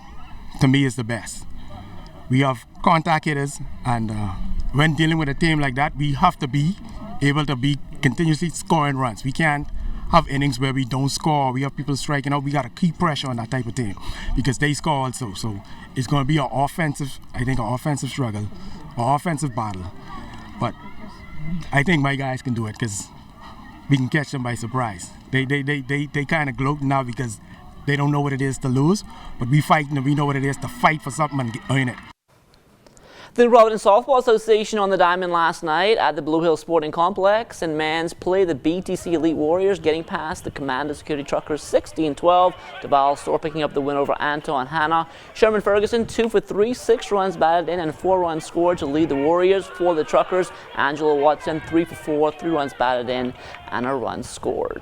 to me, is the best. We have contact hitters, and when dealing with a team like that, we have to be able to be continuously scoring runs. We can't have innings where we don't score. We have people striking out. We got to keep pressure on that type of team because they score also. So it's going to be an offensive struggle, an offensive battle. But I think my guys can do it because we can catch them by surprise. They kind of gloat now because they don't know what it is to lose, but we fight and we know what it is to fight for something and earn it. The Providence Softball Association on the diamond last night at the Blue Hill Sporting Complex. In men's play, the BTC Elite Warriors getting past the Commander Security Truckers 16-12. Deval Store picking up the win over Anton Hanna. Sherman Ferguson 2 for 3, 6 runs batted in and 4 runs scored to lead the Warriors. For the Truckers, Angela Watson 3 for 4, 3 runs batted in and a run scored.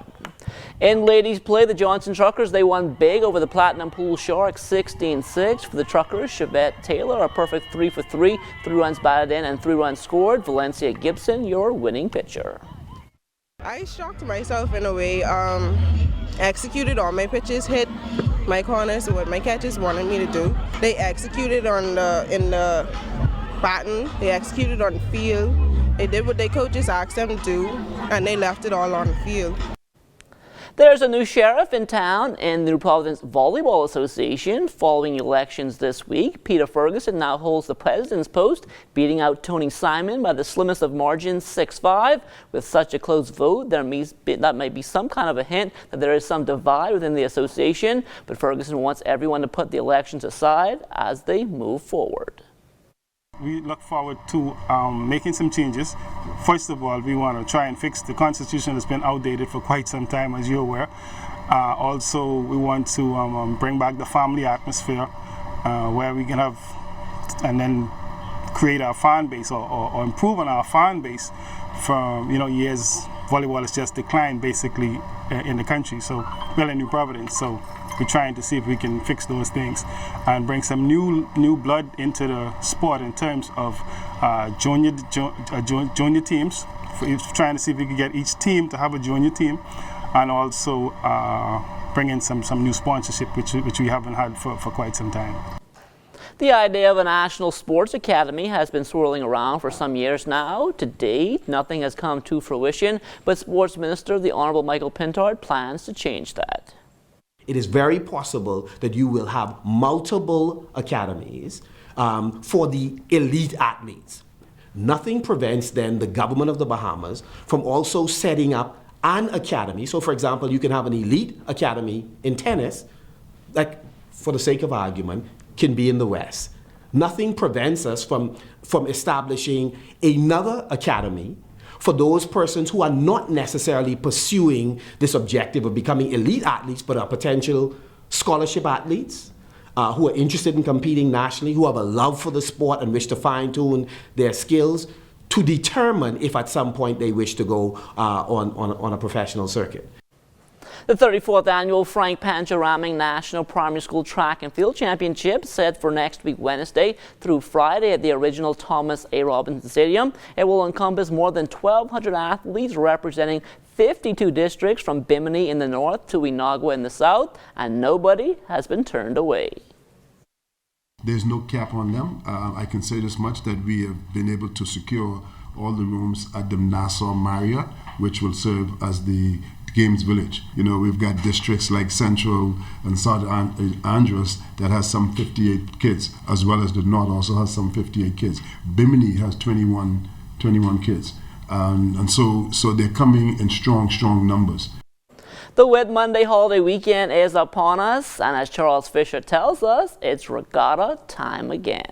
In ladies play, the Johnson Truckers, they won big over the Platinum Pool Sharks 16-6. For the Truckers, Chevette Taylor, a perfect 3 for 3, 3 runs batted in and 3 runs scored. Valencia Gibson, your winning pitcher. I shocked myself in a way. Executed all my pitches, hit my corners, what my catchers wanted me to do. They executed in the baton, they executed on the field. They did what their coaches asked them to do, and they left it all on the field. There's a new sheriff in town in the New Providence Volleyball Association. Following elections this week, Peter Ferguson now holds the president's post, beating out Tony Simon by the slimmest of margins, 6-5. With such a close vote, that might be some kind of a hint that there is some divide within the association, but Ferguson wants everyone to put the elections aside as they move forward. We look forward to making some changes. First of all, we want to try and fix the Constitution that's been outdated for quite some time, as you're aware. Also, we want to bring back the family atmosphere where we can have, and then create our fan base or improve on our fan base from years volleyball has just declined basically in the country. So, well, in New Providence. So we're trying to see if we can fix those things and bring some new blood into the sport in terms of junior teams. We're trying to see if we can get each team to have a junior team, and also bring in some new sponsorship, which we haven't had for quite some time. The idea of a national sports academy has been swirling around for some years now. To date, nothing has come to fruition, but Sports Minister, the Honourable Michael Pintard, plans to change that. It is very possible that you will have multiple academies for the elite athletes. Nothing prevents then the government of the Bahamas from also setting up an academy. So for example, you can have an elite academy in tennis, like for the sake of argument, can be in the West. Nothing prevents us from establishing another academy for those persons who are not necessarily pursuing this objective of becoming elite athletes, but are potential scholarship athletes, who are interested in competing nationally, who have a love for the sport and wish to fine-tune their skills to determine if at some point they wish to go on a professional circuit. The 34th annual Frank Pancharaming National Primary School Track and Field Championship set for next week Wednesday through Friday at the original Thomas A. Robinson Stadium. It will encompass more than 1,200 athletes representing 52 districts from Bimini in the north to Inagua in the south, and nobody has been turned away. There's no cap on them. I can say this much, that we have been able to secure all the rooms at the Nassau Marriott, which will serve as the Games Village. You know, we've got districts like Central and South Andros that has some 58 kids, as well as the North also has some 58 kids. Bimini has 21 kids. And so they're coming in strong numbers. The Whit Monday holiday weekend is upon us, and as Charles Fisher tells us, it's regatta time again.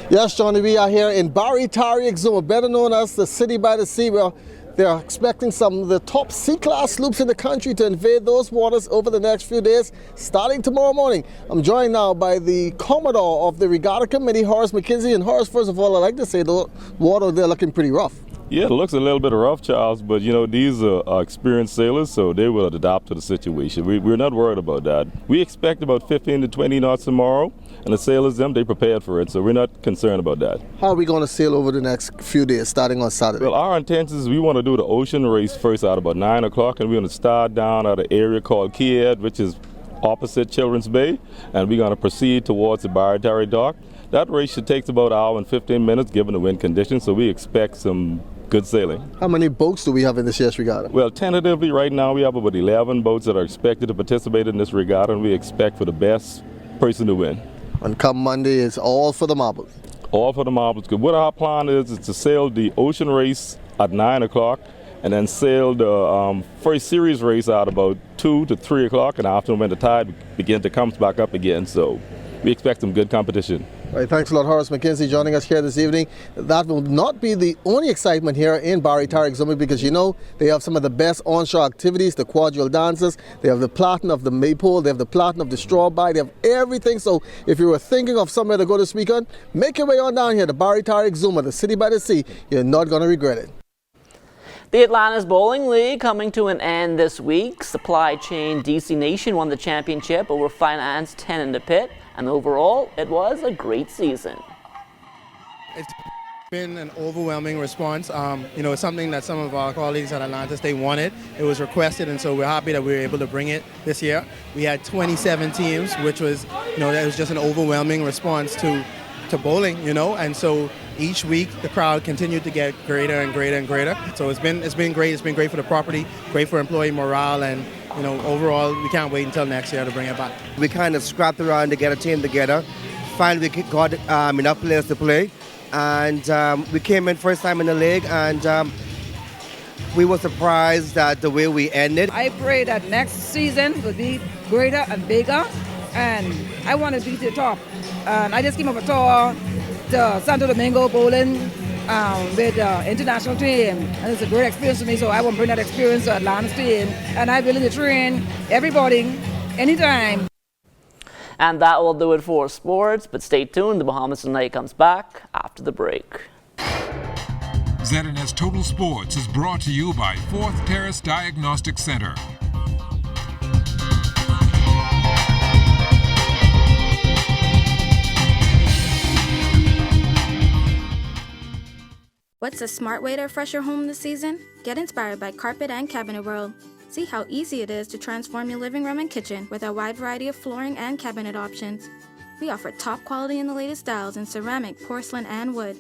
Yes, Johnny, we are here in Barry Tarry Exuma, better known as the City by the Sea, where they're expecting some of the top C-class sloops in the country to invade those waters over the next few days, starting tomorrow morning. I'm joined now by the Commodore of the Regatta Committee, Horace McKenzie. And Horace, first of all, I'd like to say the water there looking pretty rough. Yeah, it looks a little bit rough, Charles, but you know, these are experienced sailors, so they will adapt to the situation. We're not worried about that. We expect about 15 to 20 knots tomorrow, and the sailors, they prepared for it, so we're not concerned about that. How are we going to sail over the next few days, starting on Saturday? Well, our intention is we want to do the ocean race first at about 9 o'clock, and we're going to start down at an area called Kiad, which is opposite Children's Bay, and we're going to proceed towards the Barry Tarry Dock. That race should take about an hour and 15 minutes given the wind conditions, so we expect some good sailing. How many boats do we have in this year's regatta? Well, tentatively right now we have about 11 boats that are expected to participate in this regatta, and we expect for the best person to win. And come Monday, it's all for the marbles. All for the marbles. What our plan is to sail the ocean race at 9 o'clock and then sail the first series race out about 2 to 3 o'clock, and after when the tide begins to come back up again. So we expect some good competition. All right, thanks a lot, Horace McKenzie, joining us here this evening. That will not be the only excitement here in Barry Tarry Exuma, because you know they have some of the best onshore activities, the quadrille dances, they have the platen of the maypole, they have the platen of the straw bite, they have everything. So if you were thinking of somewhere to go this weekend, make your way on down here to Barry Tarry Exuma, the City by the Sea. You're not going to regret it. The Atlantis Bowling League coming to an end this week. Supply Chain DC Nation won the championship over Finance 10 in the Pit, and overall it was a great season. It's been an overwhelming response. You know, it's something that some of our colleagues at Atlantis, they wanted. It was requested, and so we're happy that we were able to bring it this year. We had 27 teams, which was, you know, that was just an overwhelming response to bowling, you know, and so each week the crowd continued to get greater and greater and greater. So it's been great. It's been great for the property, great for employee morale, and you know, overall we can't wait until next year to bring it back. We kind of scrapped around to get a team together. Finally we got enough players to play, and we came in first time in the league, and we were surprised at the way we ended. I pray that next season will be greater and bigger, and I want to be to the top. I just came up a tour to Santo Domingo bowling with the international team, and it's a great experience for me, so I want to bring that experience to Atlantis team, and I'm willing to train everybody anytime. And that will do it for sports, but stay tuned, the Bahamas Tonight comes back after the break. ZNS Total Sports is brought to you by Fourth Terrace Diagnostic Center. What's a smart way to refresh your home this season? Get inspired by Carpet and Cabinet World. See how easy it is to transform your living room and kitchen with a wide variety of flooring and cabinet options. We offer top quality in the latest styles in ceramic, porcelain, and wood.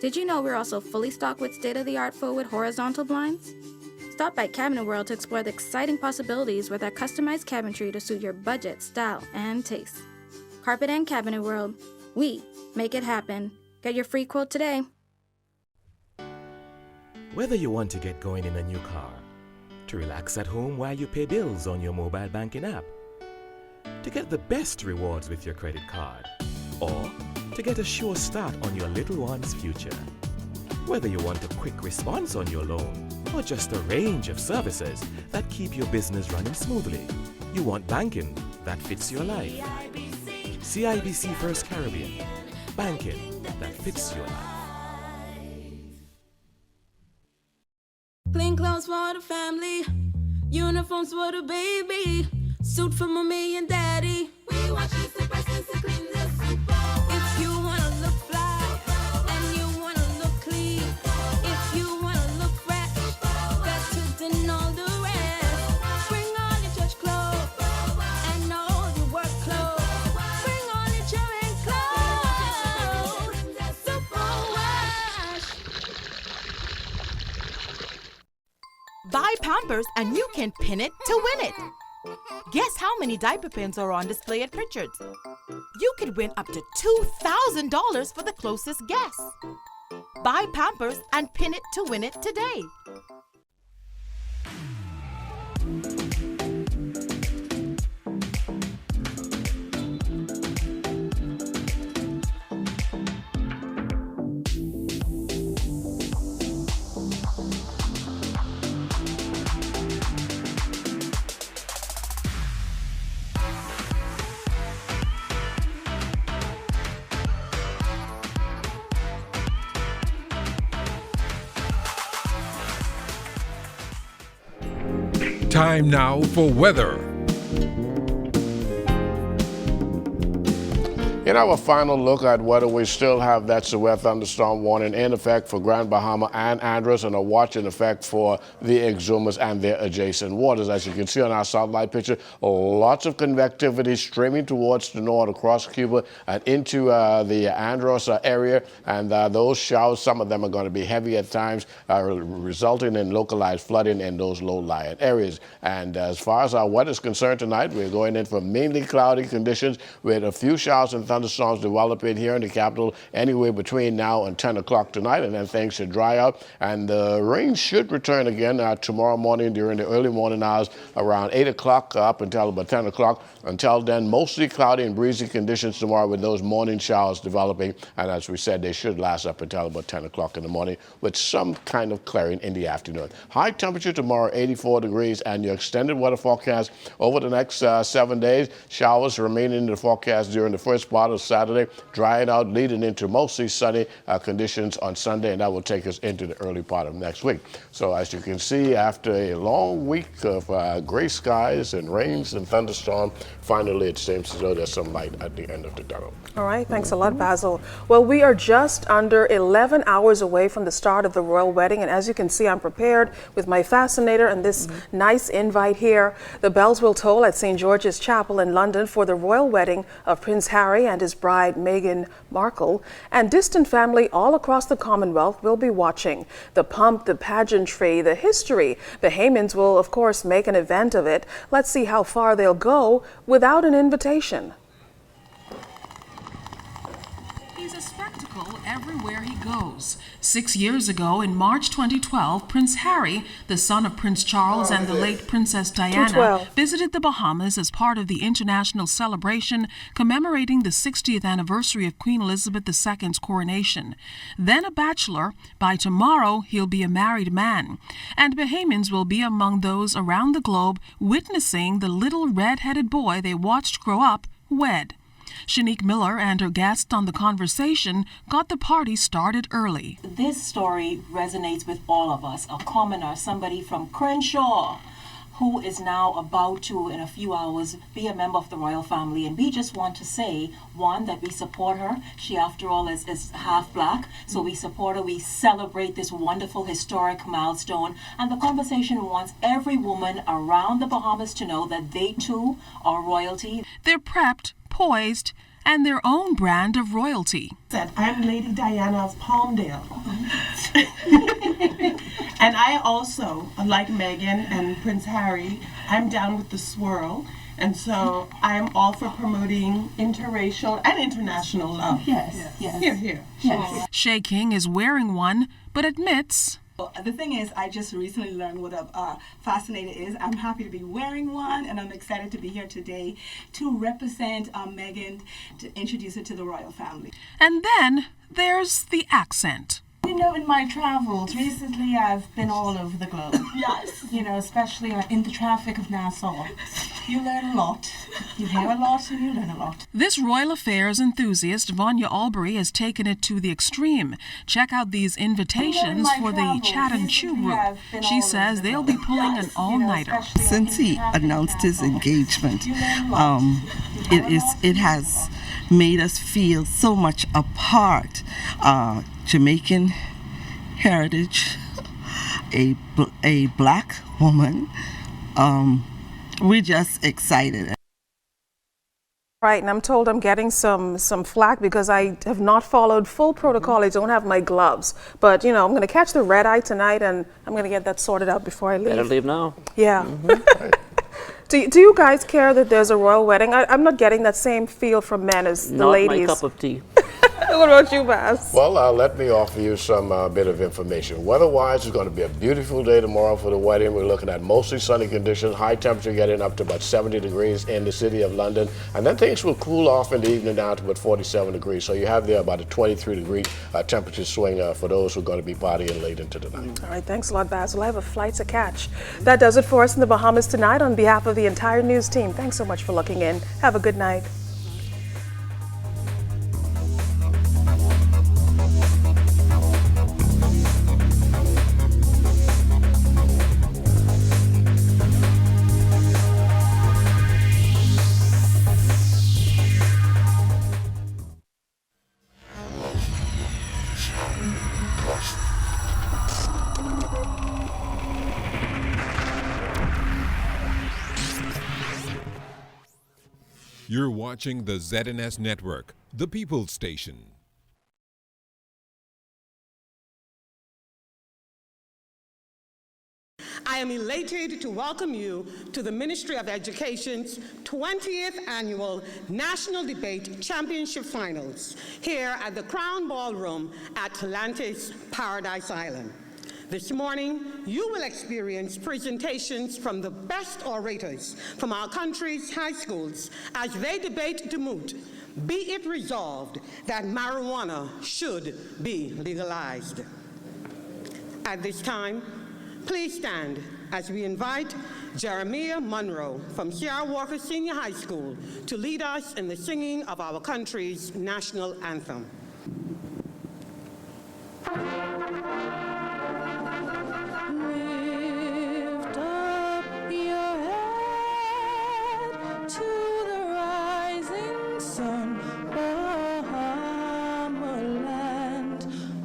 Did you know we're also fully stocked with state-of-the-art forward horizontal blinds? Stop by Cabinet World to explore the exciting possibilities with our customized cabinetry to suit your budget, style, and taste. Carpet and Cabinet World. We make it happen. Get your free quote today. Whether you want to get going in a new car, to relax at home while you pay bills on your mobile banking app, to get the best rewards with your credit card, or to get a sure start on your little one's future. Whether you want a quick response on your loan, or just a range of services that keep your business running smoothly, you want banking that fits your life. CIBC First Caribbean. Banking that fits your life. Clean clothes for the family, uniforms for the baby, suit for mommy and daddy. We wash the Super since to clean the Super. If you wanna look fly and you wanna look clean, if you wanna look fresh, better than all the rest. Bring on your church clothes and all your work clothes. Bring on your children clothes. Super Wash. Buy Pampers and you can pin it to win it. Guess how many diaper pins are on display at Pritchard's? You could win up to $2,000 for the closest guess. Buy Pampers and pin it to win it today. Time now for weather. In our final look at weather, we still have that severe thunderstorm warning in effect for Grand Bahama and Andros, and a watch in effect for the Exumas and their adjacent waters. As you can see on our satellite picture, lots of convectivity streaming towards the north across Cuba and into the Andros area, and those showers, some of them are going to be heavy at times, resulting in localized flooding in those low-lying areas. And as far as our weather is concerned tonight, we're going in for mainly cloudy conditions with a few showers and thunderstorms developing here in the capital anywhere between now and 10 o'clock tonight, and then things should dry out and the rain should return again tomorrow morning during the early morning hours around 8 o'clock up until about 10 o'clock. Until then, mostly cloudy and breezy conditions tomorrow with those morning showers developing, and as we said, they should last up until about 10 o'clock in the morning with some kind of clearing in the afternoon. High temperature tomorrow, 84 degrees, and your extended weather forecast over the next 7 days. Showers remaining in the forecast during the first part of Saturday, drying out, leading into mostly sunny conditions on Sunday, and that will take us into the early part of next week. So as you can see, after a long week of gray skies and rains and thunderstorm, finally it seems as though there's some light at the end of the tunnel. All right, thanks a lot, Basil. Well, we are just under 11 hours away from the start of the royal wedding, and as you can see, I'm prepared with my fascinator and this nice invite here. The bells will toll at St. George's Chapel in London for the royal wedding of Prince Harry and his bride Meghan Markle, and distant family all across the Commonwealth will be watching. The pomp, the pageantry, the history. The Haymans will, of course, make an event of it. Let's see how far they'll go without an invitation. He's a spectacle everywhere he goes. 6 years ago, in March 2012, Prince Harry, the son of Prince Charles and the late Princess Diana, visited the Bahamas as part of the international celebration commemorating the 60th anniversary of Queen Elizabeth II's coronation. Then a bachelor, by tomorrow he'll be a married man. And Bahamians will be among those around the globe witnessing the little red-headed boy they watched grow up wed. Shanique Miller and her guest on The Conversation got the party started early. This story resonates with all of us. A commoner, somebody from Crenshaw, who is now about to, in a few hours, be a member of the royal family. And we just want to say, one, that we support her. She, after all, is half black, so we support her. We celebrate this wonderful historic milestone. And The Conversation wants every woman around the Bahamas to know that they, too, are royalty. They're prepped, poised, and their own brand of royalty. I'm Lady Diana of Palmdale. And I also, like Meghan and Prince Harry, I'm down with the swirl. And so I'm all for promoting interracial and international love. Yes. Here, here. Yes. Shay King is wearing one, but admits... The thing is, I just recently learned what a fascinator is. I'm happy to be wearing one, and I'm excited to be here today to represent Meghan, to introduce her to the royal family. And then there's the accent. You know, in my travels, recently I've been all over the globe. Yes. You know, especially in the traffic of Nassau. You learn a lot. You hear a lot and you learn a lot. This royal affairs enthusiast, Vanya Albury, has taken it to the extreme. Check out these invitations for the Chat and Chew group. She says they'll be pulling an all-nighter. Since he announced his engagement, it has made us feel so much apart. Jamaican heritage, a black woman. We're just excited. Right, and I'm told I'm getting some flack because I have not followed full protocol. I don't have my gloves. But, you know, I'm going to catch the red eye tonight, and I'm going to get that sorted out before I leave. Better leave now. Yeah. Do you guys care that there's a royal wedding? I'm not getting that same feel from men as the ladies. Not my cup of tea. What about you, Baz? Well, let me offer you some bit of information. Weather-wise, it's going to be a beautiful day tomorrow for the wedding. We're looking at mostly sunny conditions, high temperature getting up to about 70 degrees in the city of London. And then things will cool off in the evening down to about 47 degrees. So you have there about a 23-degree temperature swing for those who are going to be partying late into the night. All right, thanks a lot, Basil. I have a flight to catch. That does it for us in the Bahamas tonight. On behalf of the entire news team, thanks so much for looking in. Have a good night. You're watching the ZNS Network, the People's Station. I am elated to welcome you to the Ministry of Education's 20th Annual National Debate Championship Finals here at the Crown Ballroom at Atlantis Paradise Island. This morning, you will experience presentations from the best orators from our country's high schools as they debate the moot, be it resolved that marijuana should be legalized. At this time, please stand as we invite Jeremiah Monroe from Sierra Walker Senior High School to lead us in the singing of our country's national anthem. Lift up your head to the rising sun, Bahamaland.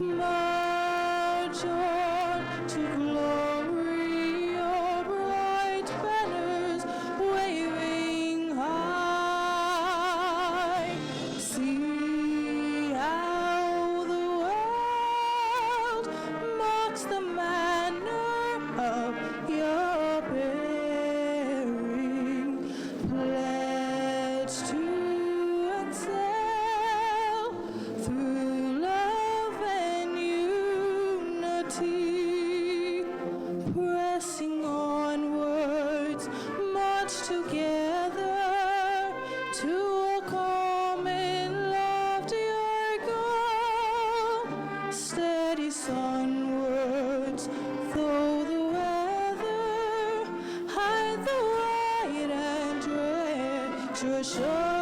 March on to glory, your bright banners waving high. See how the world marks the manner of your bearing, pledged to excel through love and unity, pressing onwards, march together to a common loftier goal, steady sunwards, though the weather hide the white and treasure show.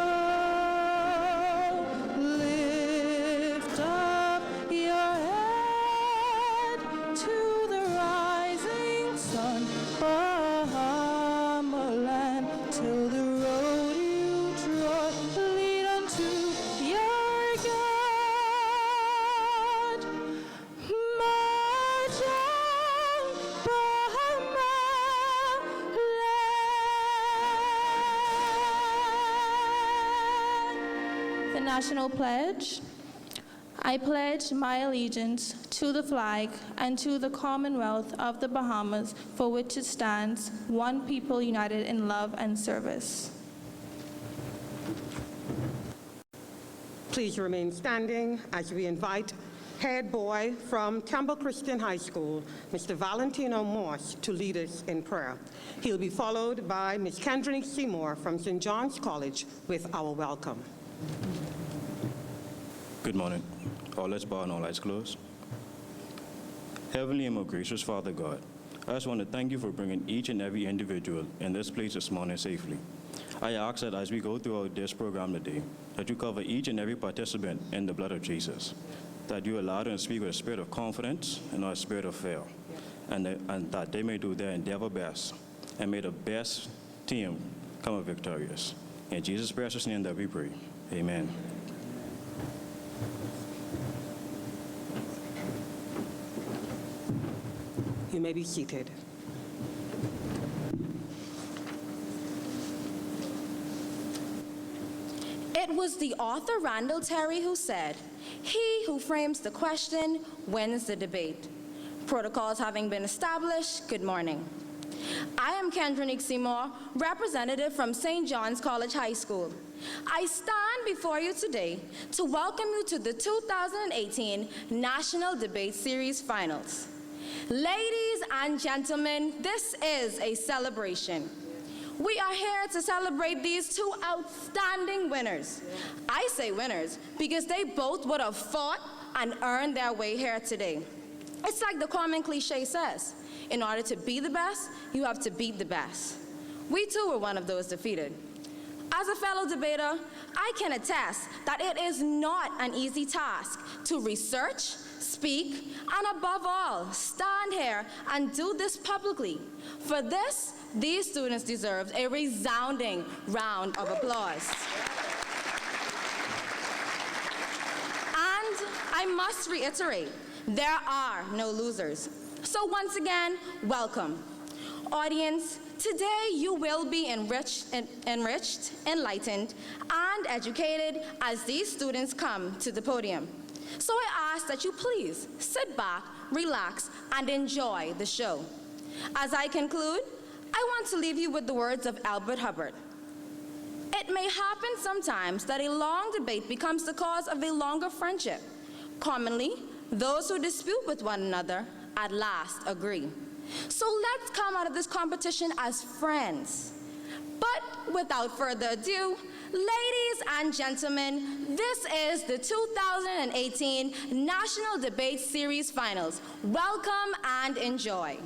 Lift up your head to the rising sun, Bahamaland, till the road you trod lead unto your God. March on, Bahamaland. national pledge. I pledge my allegiance to the flag and to the Commonwealth of the Bahamas, for which it stands, one people united in love and service. Please remain standing as we invite head boy from Campbell Christian High School, Mr. Valentino Morse, to lead us in prayer. He'll be followed by Ms. Kendrick Seymour from St. John's College with our welcome. Good morning. All let's bow and all eyes closed. Heavenly and most gracious Father God, I just want to thank you for bringing each and every individual in this place this morning safely. I ask that as we go throughout this program today, that you cover each and every participant in the blood of Jesus, that you allow them to speak with a spirit of confidence and not a spirit of fear, and that they may do their endeavor best, and may the best team come out victorious. In Jesus' precious name that we pray. Amen. You may be seated. It was the author Randall Terry who said, "He who frames the question wins the debate." Protocols having been established, good morning. I am Kendrick Seymour, representative from St. John's College High School. I stand before you today to welcome you to the 2018 National Debate Series Finals. Ladies and gentlemen, this is a celebration. We are here to celebrate these two outstanding winners. I say winners because they both would have fought and earned their way here today. It's like the common cliche says, in order to be the best, you have to beat the best. We too were one of those defeated. As a fellow debater, I can attest that it is not an easy task to research, speak, and above all, stand here and do this publicly. For this, these students deserve a resounding round of applause. And I must reiterate, there are no losers. So once again, welcome. Audience, today you will be enriched, enlightened, and educated as these students come to the podium. So I ask that you please sit back, relax, and enjoy the show. As I conclude, I want to leave you with the words of Albert Hubbard. It may happen sometimes that a long debate becomes the cause of a longer friendship. Commonly, those who dispute with one another at last agree. So let's come out of this competition as friends. But without further ado, ladies and gentlemen, this is the 2018 National Debate Series Finals. Welcome and enjoy.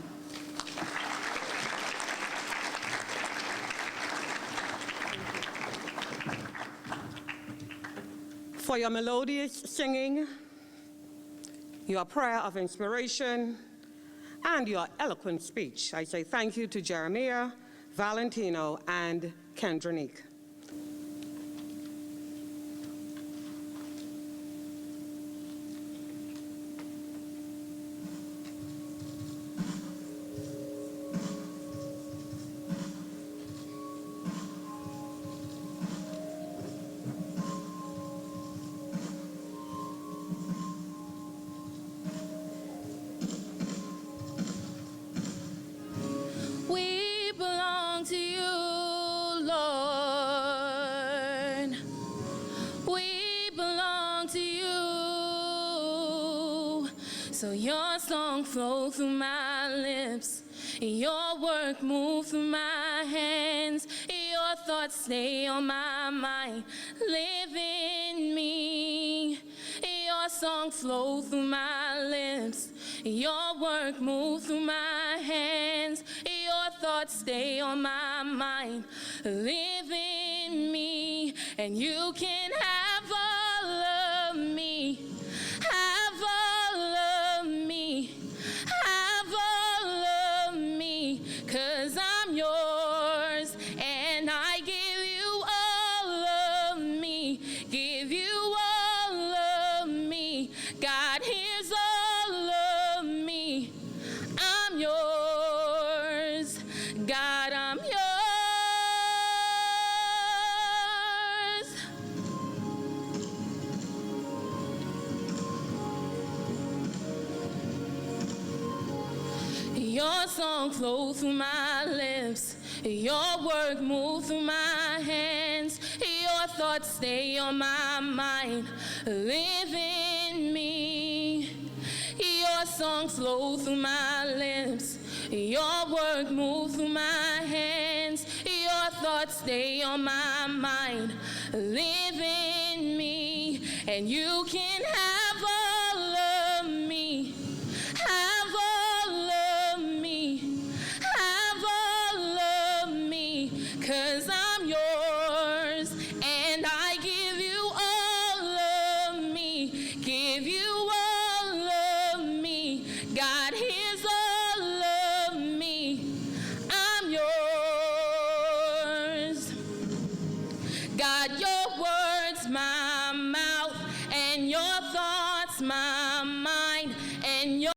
For your melodious singing, your prayer of inspiration, and your eloquent speech, I say thank you to Jeremiah, Valentino, and Kendrick. We belong to you, Lord. We belong to you. So your song flow through my lips, your work move through my hands, your thoughts stay on my mind, live in me. Your song flow through my lips, your work move through my hands, your thoughts stay on my mind, live in me, and you can have all of me, have all of me, have all of me, 'cause I'm yours, and I give you all of me, give you all of me, God, here's all of me, I'm yours, God, I'm yours. Your song flow through my lips. Your work move through my hands. Your thoughts stay on my mind. Live in me. Your song flow through my lips. Your word move through my hands. Your thoughts stay on my mind. Live in me, and you can have